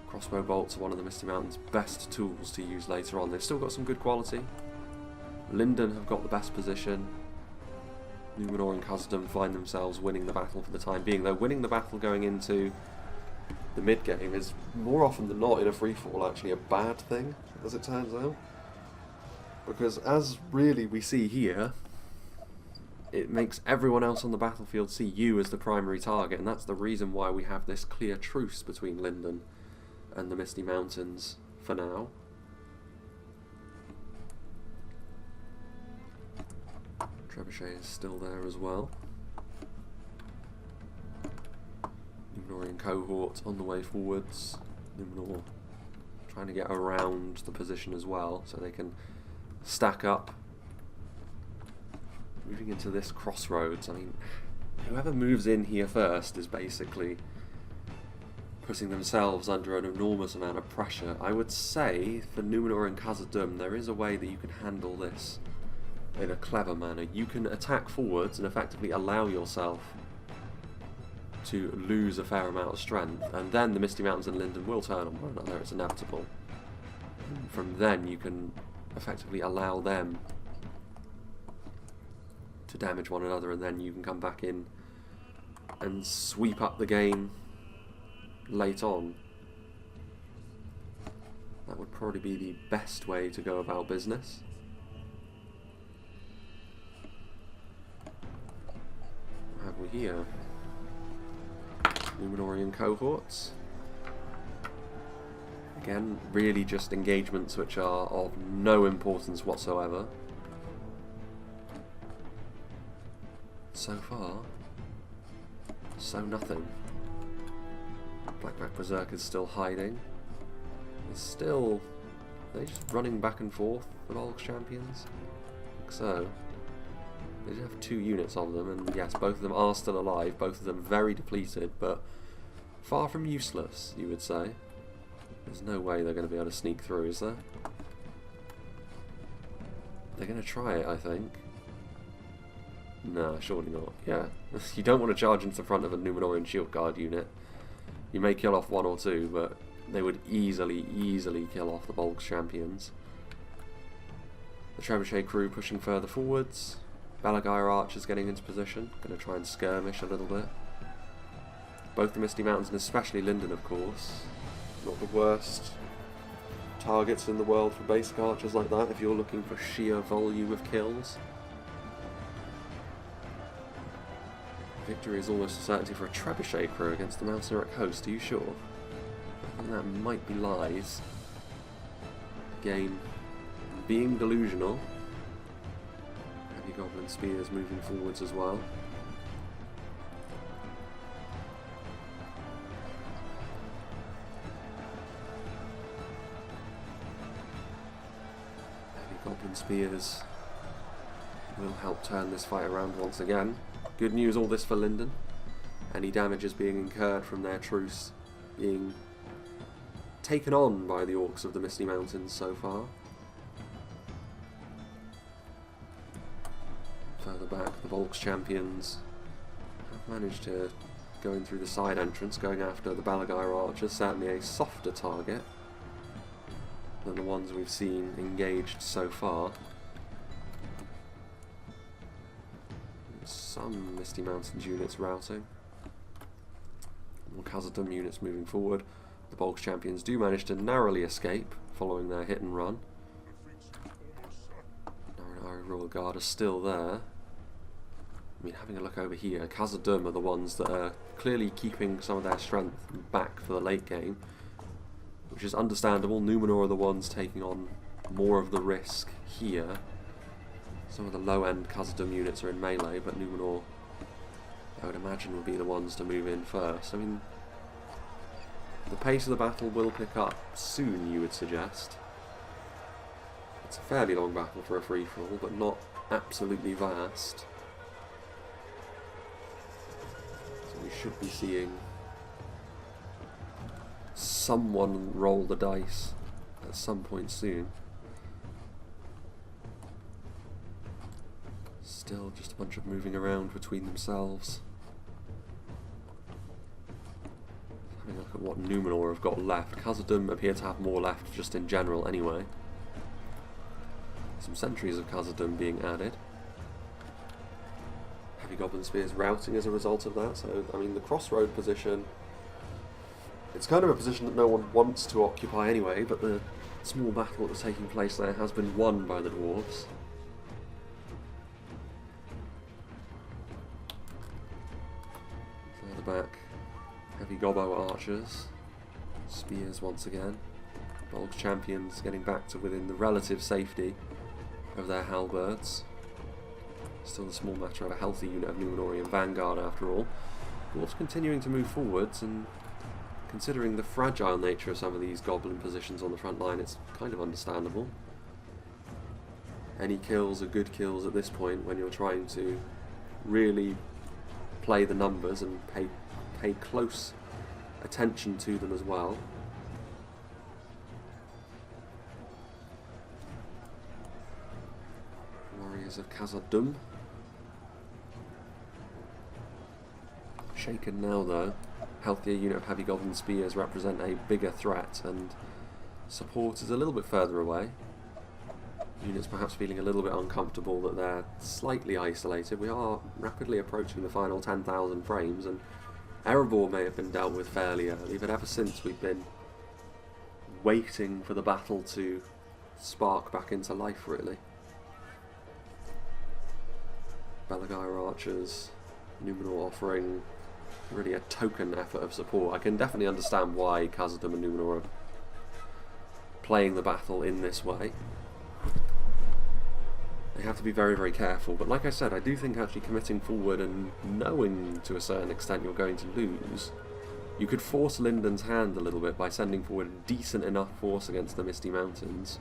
[SPEAKER 1] Crossbow bolts are one of the Misty Mountain's best tools to use later on. They've still got some good quality. Lindon have got the best position. Numenor and Khazad-Dum find themselves winning the battle for the time being, though winning the battle going into the mid-game is more often than not in a free-for-all actually a bad thing, as it turns out. Because as really we see here, it makes everyone else on the battlefield see you as the primary target, and that's the reason why we have this clear truce between Lindon and the Misty Mountains for now. Trebuchet is still there as well. Numenorian cohort on the way forwards. Numenor trying to get around the position as well so they can stack up. Moving into this crossroads, I mean, whoever moves in here first is basically putting themselves under an enormous amount of pressure. I would say for Numenor and Khazad-Dum there is a way that you can handle this in a clever manner. You can attack forwards and effectively allow yourself to lose a fair amount of strength, and then the Misty Mountains and Lindon will turn on one another, it's inevitable. And from then you can effectively allow them to damage one another, and then you can come back in and sweep up the game late on. That would probably be the best way to go about business. What have we here? Numenorian cohorts. Again, really just engagements which are of no importance whatsoever. So far, so nothing. Blackback Berserk is still hiding. It's still... Are they just running back and forth, the Bolg's champions? I think so. They do have 2 units of them, and yes, both of them are still alive, both of them very depleted, but far from useless, you would say. There's no way they're going to be able to sneak through, is there? They're going to try it, I think. No, surely not. Yeah, you don't want to charge into the front of a Numenorian shield guard unit. You may kill off 1 or 2, but they would easily kill off the Bolg's champions. The trebuchet crew pushing further forwards. Belagire archers getting into position, going to try and skirmish a little bit. Both the Misty Mountains, and especially Lindon, of course, not the worst targets in the world for basic archers like that if you're looking for sheer volume of kills. Victory is almost a certainty for a trebuchet crew against the Mountaineer at coast, are you sure? I think that might be lies. Again, being delusional. Heavy Goblin spears moving forwards as well. Heavy Goblin spears will help turn this fight around once again. Good news all this for Lindon. Any damages being incurred from their truce being taken on by the Orcs of the Misty Mountains so far. Further back, the Volks champions have managed to go in through the side entrance, going after the Balagire archers, certainly a softer target than the ones we've seen engaged so far. Some Misty Mountains units routing. More Khazad-Dum units moving forward. The Volks champions do manage to narrowly escape following their hit and run. Our Royal Guard are still there. I mean, having a look over here, Khazad-Dum are the ones that are clearly keeping some of their strength back for the late game, which is understandable. Numenor are the ones taking on more of the risk here. Some of the low-end Khazad-Dum units are in melee, but Numenor, I would imagine, will be the ones to move in first. I mean, the pace of the battle will pick up soon, you would suggest. It's a fairly long battle for a free-for-all, but not absolutely vast. So we should be seeing someone roll the dice at some point soon. Still just a bunch of moving around between themselves. Having a look at what Numenor have got left. Khazad-Dum appear to have more left just in general anyway. Some sentries of Khazad-Dum being added. Heavy Goblin spears routing as a result of that. So, I mean, the crossroad position, it's kind of a position that no one wants to occupy anyway, but the small battle that was taking place there has been won by the dwarves. Further back, heavy gobbo archers, spears once again. Volks champions getting back to within the relative safety of their halberds. Still a small matter of a healthy unit of Numenorian vanguard after all. Dwarves continuing to move forwards, and considering the fragile nature of some of these goblin positions on the front line, it's kind of understandable. Any kills are good kills at this point when you're trying to really play the numbers and pay close attention to them as well. Warriors of Khazad-Dum. Shaken now though. Healthier unit of heavy goblin spears represent a bigger threat, and support is a little bit further away. Units perhaps feeling a little bit uncomfortable that they're slightly isolated. We are rapidly approaching the final 10,000 frames, and Erebor may have been dealt with fairly early, but ever since we've been waiting for the battle to spark back into life, really. Balagire archers, Numenor offering really a token effort of support. I can definitely understand why Khazad-Dum and Numenor are playing the battle in this way. They have to be very, very careful, but like I said, I do think actually committing forward and knowing to a certain extent you're going to lose, you could force Lindon's hand a little bit by sending forward a decent enough force against the Misty Mountains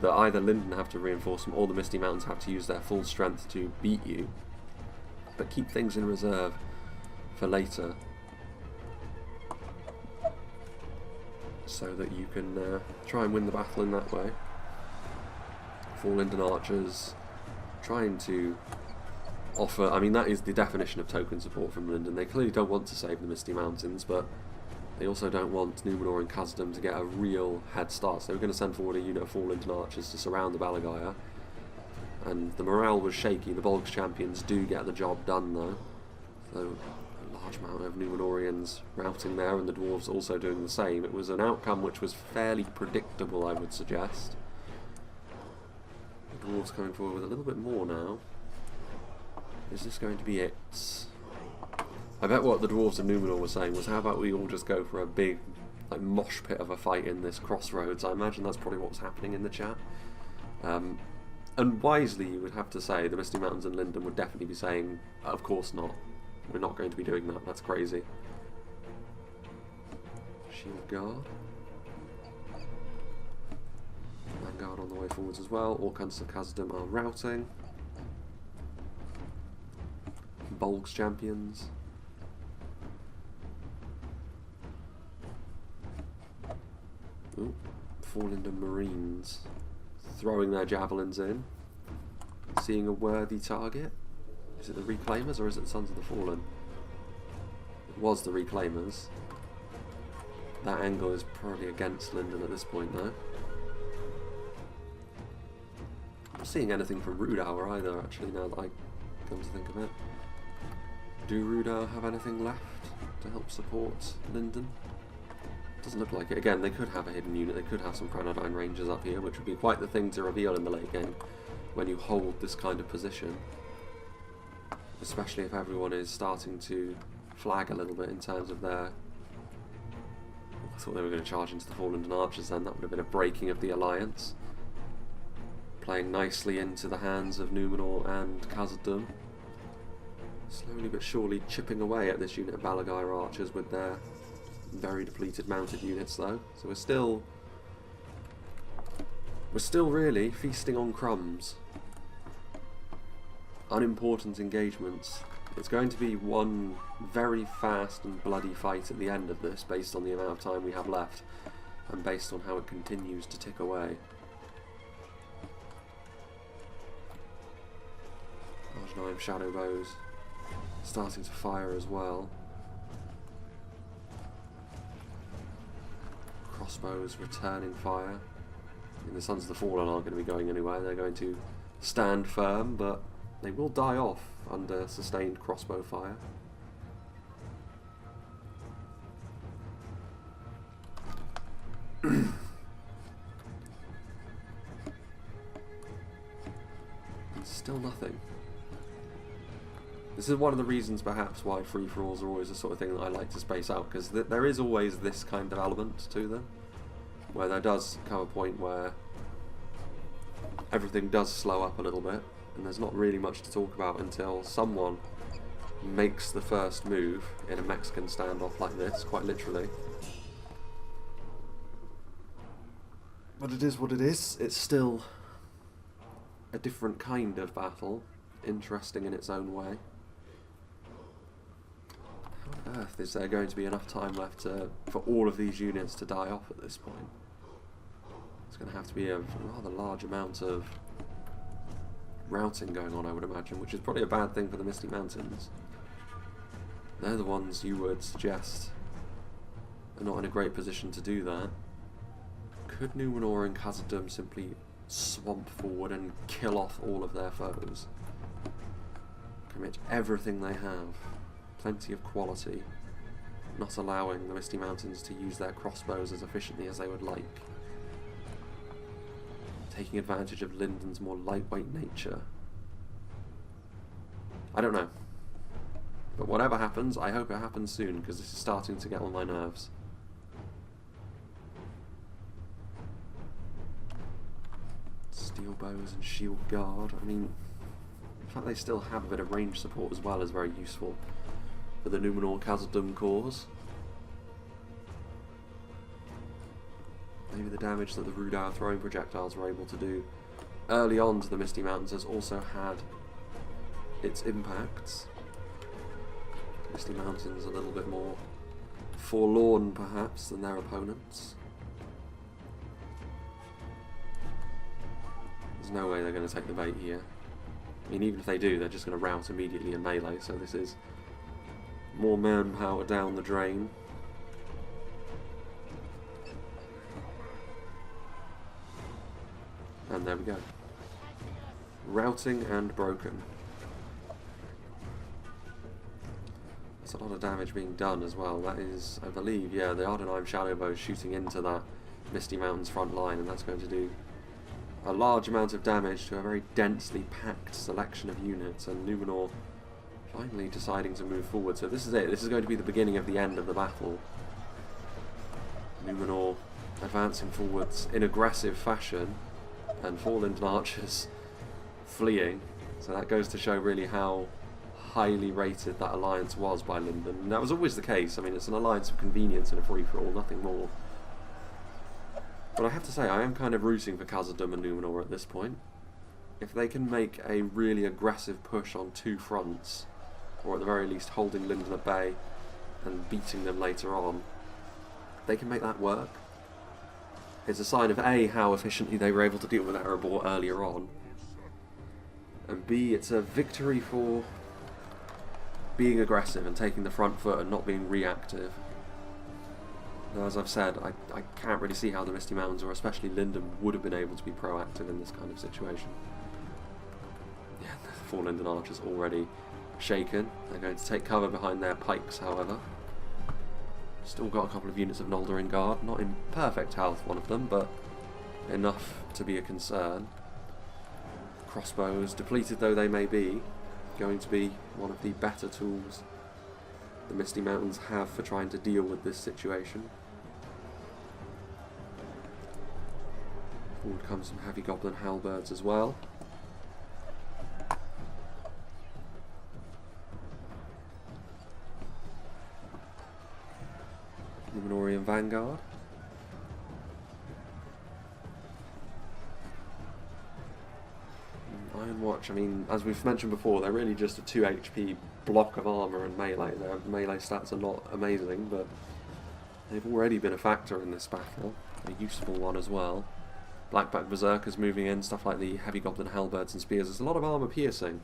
[SPEAKER 1] that either Lindon have to reinforce them or the Misty Mountains have to use their full strength to beat you, but keep things in reserve for later so that you can try and win the battle in that way. For Lindon archers trying to offer, I mean, that is the definition of token support from Lindon. They clearly don't want to save the Misty Mountains, but they also don't want Numenor and Khazad-Dum to get a real head start. So they were going to send forward a unit of 4 Lindon archers to surround the Balagire, and the morale was shaky. The Volks champions do get the job done though, so a large amount of Numenorians routing there, and the dwarves also doing the same. It was an outcome which was fairly predictable, I would suggest. The dwarves coming forward with a little bit more now. Is this going to be it? I bet what the dwarves of Numenor were saying was, how about we all just go for a big like mosh pit of a fight in this crossroads. I imagine that's probably what was happening in the chat. And wisely, you would have to say, the Misty Mountains and Lindon would definitely be saying, of course not. We're not going to be doing that. That's crazy. Shield Guard. Vanguard on the way forwards as well. All kinds of Khazad-Dum are routing. Bolg's champions. Ooh, 4 Lindon Marines. Throwing their javelins in. Seeing a worthy target. Is it the Reclaimers or is it the Sons of the Fallen? It was the Reclaimers. That angle is probably against Lindon at this point though. I'm not seeing anything from Rhudaur either actually now that I come to think of it. Do Rhudaur have anything left to help support Lindon? Doesn't look like it. Again, they could have a hidden unit, they could have some Grenadine Rangers up here, which would be quite the thing to reveal in the late game when you hold this kind of position. Especially if everyone is starting to flag a little bit in terms of their... I thought they were going to charge into the 4 Lindon Archers then, that would have been a breaking of the alliance. Playing nicely into the hands of Numenor and Khazad-Dum. Slowly but surely chipping away at this unit of Balaguer Archers with their very depleted mounted units though. So we're still really feasting on crumbs. Unimportant engagements. It's going to be one very fast and bloody fight at the end of this based on the amount of time we have left and based on how it continues to tick away. Large Knife Shadow Bows starting to fire as well. Crossbows returning fire. I mean, the Sons of the Fallen aren't going to be going anywhere. They're going to stand firm, but they will die off under sustained crossbow fire. And still nothing. This is one of the reasons perhaps why free-for-alls are always the sort of thing that I like to space out, because there is always this kind of element to them, where there does come a point where everything does slow up a little bit, and there's not really much to talk about until someone makes the first move in a Mexican standoff like this, quite literally. But it is what it is. It's still a different kind of battle, interesting in its own way. How on earth is there going to be enough time left for all of these units to die off at this point? It's going to have to be a rather large amount of routing going on, I would imagine, which is probably a bad thing for the Misty Mountains. They're the ones you would suggest are not in a great position to do that. Could Numenor and Khazad-Dum simply swamp forward and kill off all of their foes? Commit everything they have, plenty of quality, not allowing the Misty Mountains to use their crossbows as efficiently as they would like. Taking advantage of Lindon's more lightweight nature. I don't know. But whatever happens, I hope it happens soon, because this is starting to get on my nerves. Steel bows and shield guard. I mean, the fact they still have a bit of range support as well is very useful for the Numenor Khazad-Dum cause. Maybe the damage that the Rhudaur throwing projectiles were able to do early on to the Misty Mountains has also had its impacts. Misty Mountains a little bit more forlorn perhaps than their opponents. There's no way they're going to take the bait here. I mean, even if they do, they're just going to rout immediately in melee, so this is more manpower down the drain. And there we go. Routing and broken. That's a lot of damage being done as well. That is, I believe, yeah, the Ardenheim Shadowbow shooting into that Misty Mountains front line, and that's going to do a large amount of damage to a very densely packed selection of units, and Numenor finally deciding to move forward. So this is it. This is going to be the beginning of the end of the battle. Numenor advancing forwards in aggressive fashion, and 4 Lindon Archers fleeing. So that goes to show really how highly rated that alliance was by Lindon. And that was always the case. I mean, it's an alliance of convenience in a free-for-all, nothing more. But I have to say, I am kind of rooting for Khazad-Dum and Numenor at this point. If they can make a really aggressive push on two fronts, or at the very least holding Lindon at bay and beating them later on, they can make that work. It's a sign of A, how efficiently they were able to deal with Erebor earlier on, and B, it's a victory for being aggressive and taking the front foot and not being reactive. Now, as I've said, I can't really see how the Misty Mountains, or especially Lindon, would have been able to be proactive in this kind of situation. Yeah, the 4 Lindon archers already shaken. They're going to take cover behind their pikes, however. Still got a couple of units of Nolder in guard, not in perfect health, one of them, but enough to be a concern. Crossbows, depleted though they may be, going to be one of the better tools the Misty Mountains have for trying to deal with this situation. Forward comes some heavy goblin halberds as well. Numenorian Vanguard. Iron Watch, I mean, as we've mentioned before, they're really just a 2 HP block of armour and melee. Their melee stats are not amazing, but they've already been a factor in this battle. A useful one as well. Blackback Berserkers moving in, stuff like the heavy goblin halberds and spears. There's a lot of armour piercing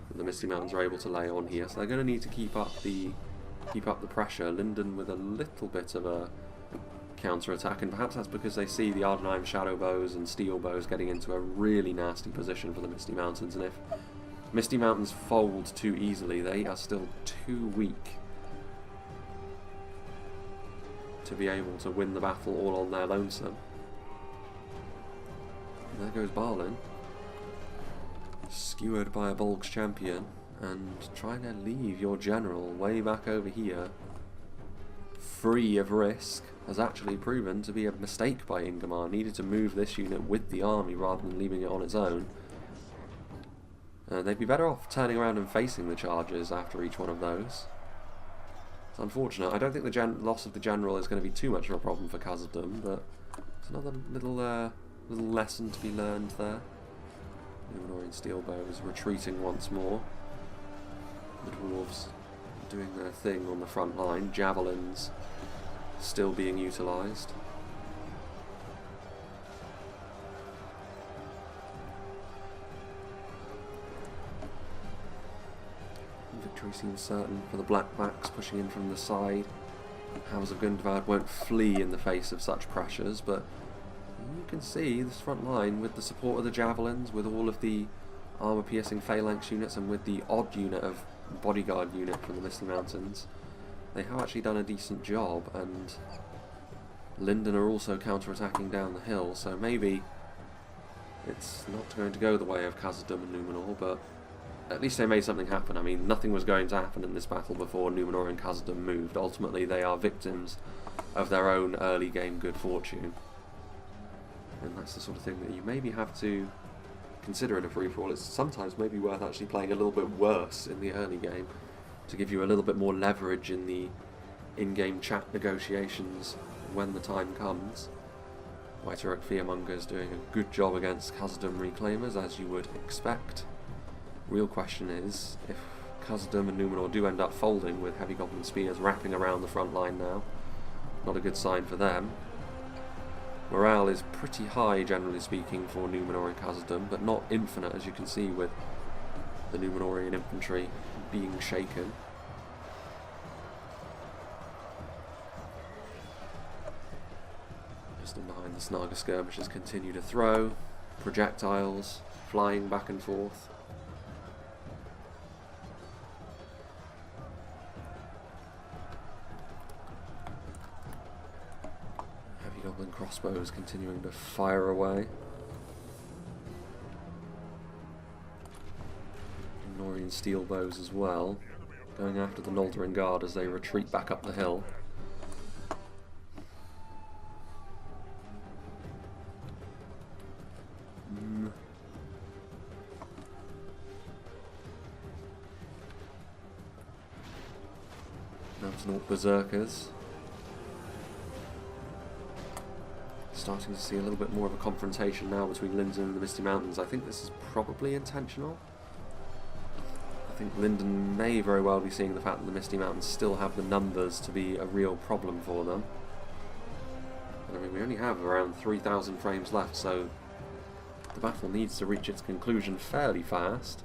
[SPEAKER 1] that the Misty Mountains are able to lay on here, so they're going to need to keep up the pressure. Lindon with a little bit of a counter-attack, and perhaps that's because they see the Ardenheim shadow bows and steel bows getting into a really nasty position for the Misty Mountains, and if Misty Mountains fold too easily, they are still too weak to be able to win the battle all on their lonesome. And there goes Barlin, skewered by a Bolg's champion, and trying to leave your general way back over here, free of risk, has actually proven to be a mistake by Ingmar. Needed to move this unit with the army rather than leaving it on its own. They'd be better off turning around and facing the charges after each one of those. It's unfortunate. I don't think the loss of the general is going to be too much of a problem for Khazad-Dum, but it's another little lesson to be learned there. Numenorian steel bows retreating once more. The dwarves doing their thing on the front line. Javelins still being utilised. Victory seems certain for the Blackbacks, pushing in from the side. House of Gundvad won't flee in the face of such pressures, but you can see this front line with the support of the javelins, with all of the armour-piercing phalanx units, and with the odd unit of bodyguard unit from the Misty Mountains. They have actually done a decent job, and Lindon are also counter-attacking down the hill, so maybe it's not going to go the way of Khazad-Dum and Numenor, but at least they made something happen. I mean, nothing was going to happen in this battle before Numenor and Khazad-Dum moved. Ultimately, they are victims of their own early game good fortune. And that's the sort of thing that you maybe have to consider in a free-for-all. It's sometimes maybe worth actually playing a little bit worse in the early game to give you a little bit more leverage in the in-game chat negotiations when the time comes. White Orc Fearmonger is doing a good job against Khazad-Dum Reclaimers, as you would expect. Real question is, if Khazad-Dum and Numenor do end up folding with heavy goblin spears wrapping around the front line now, not a good sign for them. Morale is pretty high, generally speaking, for Numenor and Khazad-Dum, but not infinite, as you can see with the Numenorian infantry being shaken. Just in behind, the Snaga skirmishers continue to throw projectiles, flying back and forth. Heavy goblin crossbows continuing to fire away. Norian steel bows as well, going after the Noldorin Guard as they retreat back up the hill. Mountain Orc Berserkers. Starting to see a little bit more of a confrontation now between Lindon and the Misty Mountains. I think this is probably intentional. I think Lindon may very well be seeing the fact that the Misty Mountains still have the numbers to be a real problem for them. And I mean, we only have around 3,000 frames left, so the battle needs to reach its conclusion fairly fast.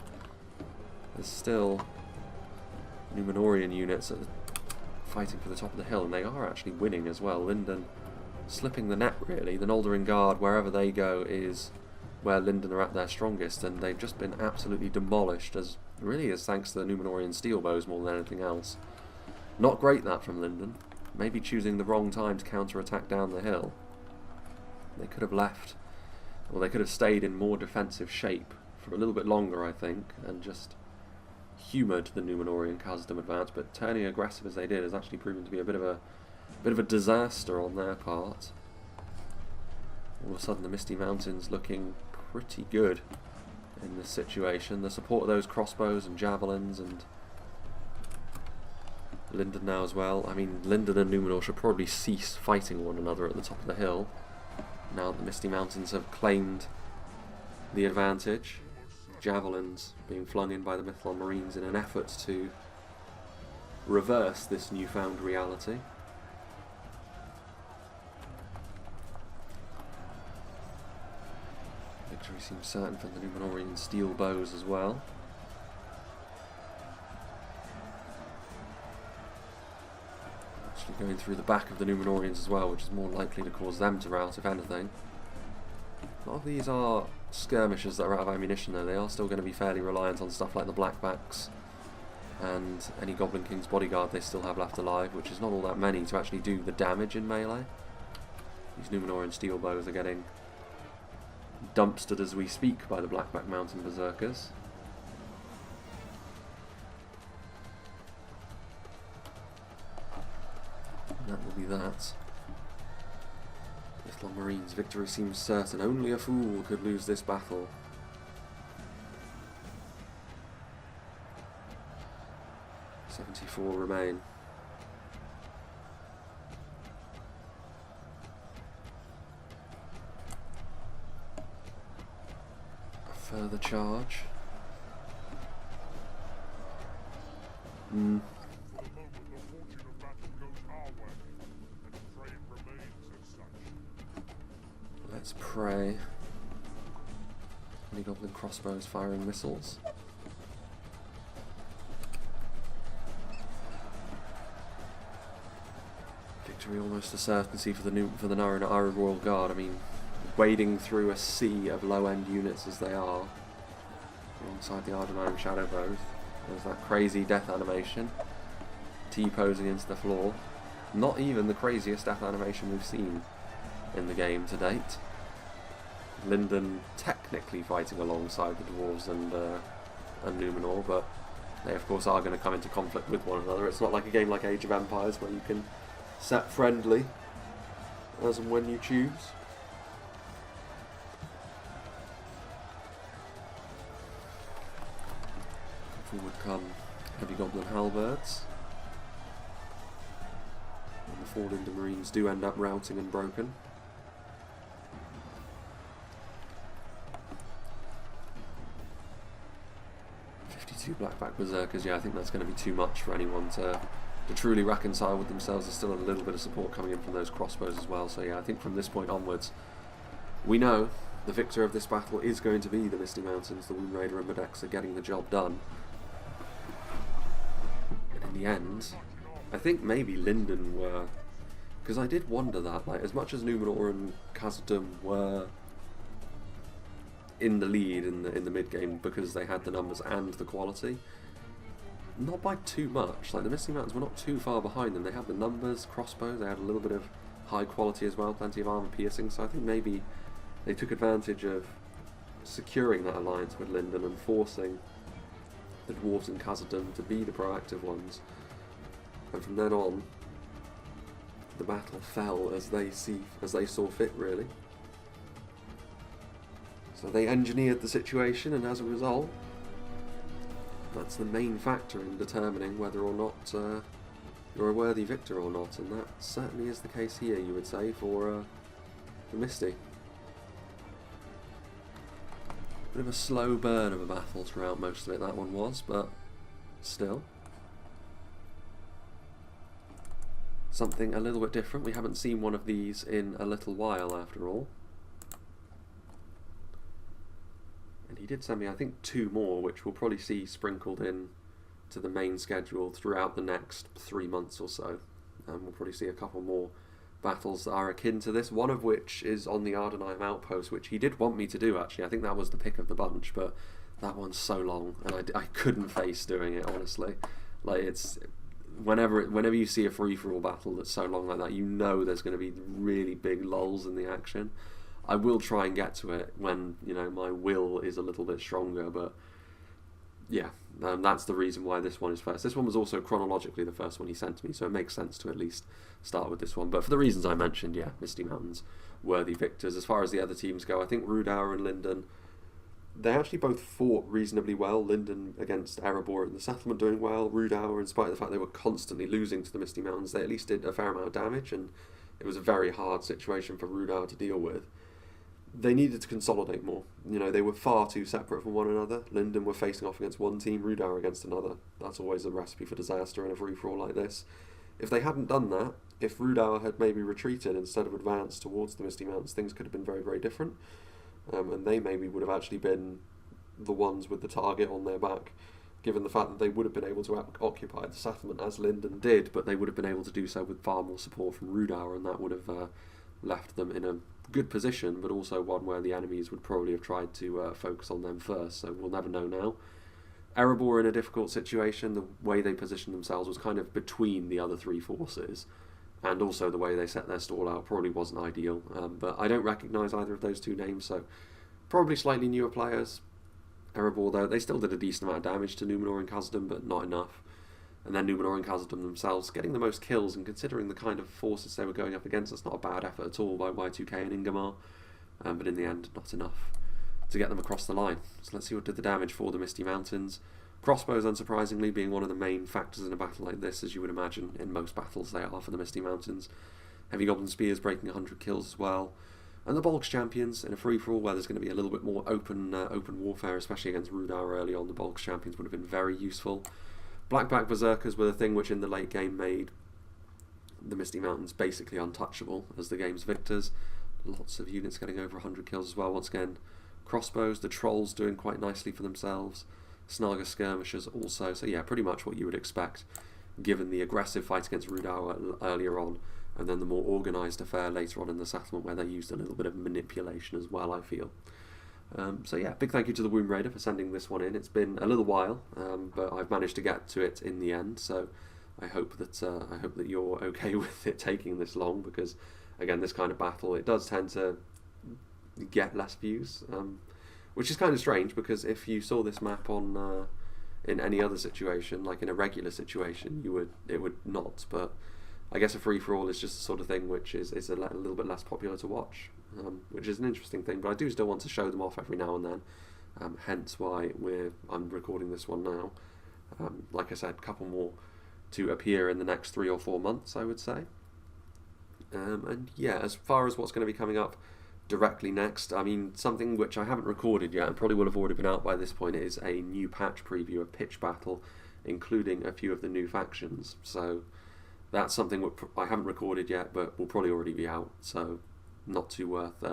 [SPEAKER 1] There's still Numenorian units fighting for the top of the hill, and they are actually winning as well. Lindon slipping the net, really. The Noldorin Guard, wherever they go, is where Lindon are at their strongest, and they've just been absolutely demolished, as really is thanks to the Numenorian steel bows more than anything else. Not great, that, from Lindon. Maybe choosing the wrong time to counter-attack down the hill. They could have left, or they could have stayed in more defensive shape for a little bit longer, I think, and just humoured the Numenorian Khazad-Dum advance, but turning aggressive as they did has actually proven to be a bit of a disaster on their part. All of a sudden the Misty Mountains looking pretty good in this situation. The support of those crossbows and javelins, and Lindon now as well. I mean, Lindon and Numenor should probably cease fighting one another at the top of the hill now that the Misty Mountains have claimed the advantage. Javelins being flung in by the Mithlon Marines in an effort to reverse this newfound reality. Victory seems certain for the Numenorian steel bows as well. Actually going through the back of the Numenorians as well, which is more likely to cause them to rout, if anything. A lot of these are skirmishes that are out of ammunition, though. They are still going to be fairly reliant on stuff like the Blackbacks and any Goblin King's bodyguard they still have left alive, which is not all that many to actually do the damage in melee. These Numenorian steel bows are getting dumpstered as we speak by the Blackback Mountain Berserkers. And that will be that. Mithlon Marines, victory seems certain. Only a fool could lose this battle. "74 remain. A further charge. Let's pray. Any Goblin crossbows firing missiles. Victory almost a certainty for the Erebor Guard. I mean, wading through a sea of low-end units as they are, alongside the Ardenheim Shadow Bows. There's that crazy death animation, T-posing into the floor. Not even the craziest death animation we've seen in the game to date. Lindon technically fighting alongside the Dwarves and Numenor, but they of course are going to come into conflict with one another. It's not like a game like Age of Empires where you can set friendly as and when you choose. Forward come heavy Goblin halberds, and the 4 Lindon Marines do end up routing and broken. Blackback Berserkers, yeah, I think that's going to be too much for anyone to truly reconcile with themselves. There's still a little bit of support coming in from those crossbows as well, so yeah, I think from this point onwards, we know the victor of this battle is going to be the Misty Mountains. The Wound Raider and Medex are getting the job done. And in the end, I think maybe Lindon were, because I did wonder that, like, as much as Numenor and Khazad-Dum were in the lead in the mid game because they had the numbers and the quality, not by too much. Like, the Misty Mountains were not too far behind them. They had the numbers, crossbows, they had a little bit of high quality as well, plenty of armor piercing, so I think maybe they took advantage of securing that alliance with Lindon and forcing the Dwarves and Khazad-Dum to be the proactive ones, and from then on the battle fell as they saw fit, really. So they engineered the situation, and as a result, that's the main factor in determining whether or not you're a worthy victor or not, and that certainly is the case here, you would say, for Misty. Bit of a slow burn of a battle throughout most of it, that one was, but still. Something a little bit different. We haven't seen one of these in a little while, after all. And he did send me, I think, 2 more, which we'll probably see sprinkled in to the main schedule throughout the next 3 months or so. We'll probably see a couple more battles that are akin to this, one of which is on the Ardenheim outpost, which he did want me to do, actually. I think that was the pick of the bunch, but that one's so long, and I couldn't face doing it, honestly. Like, it's... Whenever you see a free-for-all battle that's so long like that, you know there's going to be really big lulls in the action. I will try and get to it when, you know, my will is a little bit stronger, but yeah, that's the reason why this one is first. This one was also chronologically the first one he sent to me, so it makes sense to at least start with this one. But for the reasons I mentioned, yeah, Misty Mountains, worthy victors. As far as the other teams go, I think Rhudaur and Lindon, they actually both fought reasonably well. Lindon against Erebor in the settlement doing well. Rhudaur, in spite of the fact they were constantly losing to the Misty Mountains, they at least did a fair amount of damage, and it was a very hard situation for Rhudaur to deal with. They needed to consolidate more. You know, they were far too separate from one another. Lindon were facing off against one team, Rhudaur against another. That's always a recipe for disaster in a free-for-all like this. If they hadn't done that, if Rhudaur had maybe retreated instead of advanced towards the Misty Mountains, things could have been very, very different. And they maybe would have actually been the ones with the target on their back, given the fact that they would have been able to occupy the settlement as Lindon did, but they would have been able to do so with far more support from Rhudaur, and that would have left them in a good position, but also one where the enemies would probably have tried to focus on them first, so we'll never know now. Erebor in a difficult situation. The way they positioned themselves was kind of between the other 3 forces, and also the way they set their stall out probably wasn't ideal, but I don't recognise either of those 2 names, so probably slightly newer players. Erebor, though, they still did a decent amount of damage to Numenor and Khazad-Dum, but not enough. And then Numenor and Khazad-Dum themselves getting the most kills, and considering the kind of forces they were going up against, it's not a bad effort at all by Y2K and Ingamar, but in the end, not enough to get them across the line. So let's see what did the damage for the Misty Mountains. Crossbows, unsurprisingly, being one of the main factors in a battle like this, as you would imagine in most battles they are for the Misty Mountains. Heavy Goblin Spears breaking 100 kills as well. And the Bulks Champions, in a free-for-all where there's going to be a little bit more open warfare, especially against Rhudaur early on, the Bulks Champions would have been very useful. Black Berserkers were the thing which in the late game made the Misty Mountains basically untouchable as the game's victors. Lots of units getting over 100 kills as well. Once again, crossbows, the Trolls doing quite nicely for themselves. Snaga skirmishers also, so yeah, pretty much what you would expect given the aggressive fight against Rhudaur earlier on, and then the more organised affair later on in the settlement where they used a little bit of manipulation as well, I feel. So yeah, big thank you to the Womb Raider for sending this one in. It's been a little while, but I've managed to get to it in the end, so I hope that you're okay with it taking this long, because again, this kind of battle, it does tend to get less views, which is kind of strange, because if you saw this map on in any other situation, like in a regular situation, it would not, but I guess a free-for-all is just the sort of thing which is a little bit less popular to watch, which is an interesting thing, but I do still want to show them off every now and then, hence why I'm recording this one now. Like I said, a couple more to appear in the next 3 or 4 months, I would say. And yeah, as far as what's going to be coming up directly next, I mean, something which I haven't recorded yet and probably will have already been out by this point is a new patch preview, a pitch battle, including a few of the new factions. So that's something I haven't recorded yet, but will probably already be out, so not too worth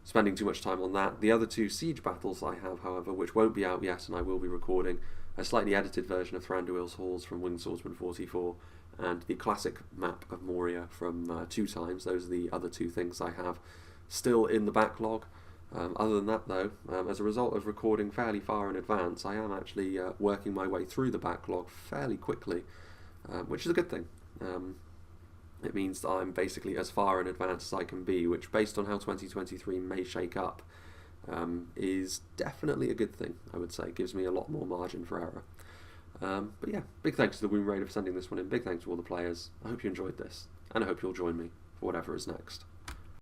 [SPEAKER 1] spending too much time on that. The other 2 siege battles I have, however, which won't be out yet and I will be recording, a slightly edited version of Thranduil's Halls from Winged Swordsman 44, and the classic map of Moria from 2 times. Those are the other 2 things I have still in the backlog. Other than that, though, as a result of recording fairly far in advance, I am actually working my way through the backlog fairly quickly, which is a good thing. It means that I'm basically as far in advance as I can be, which, based on how 2023 may shake up, is definitely a good thing, I would say. It gives me a lot more margin for error. But yeah, big thanks to the Womb Raider for sending this one in. Big thanks to all the players. I hope you enjoyed this, and I hope you'll join me for whatever is next.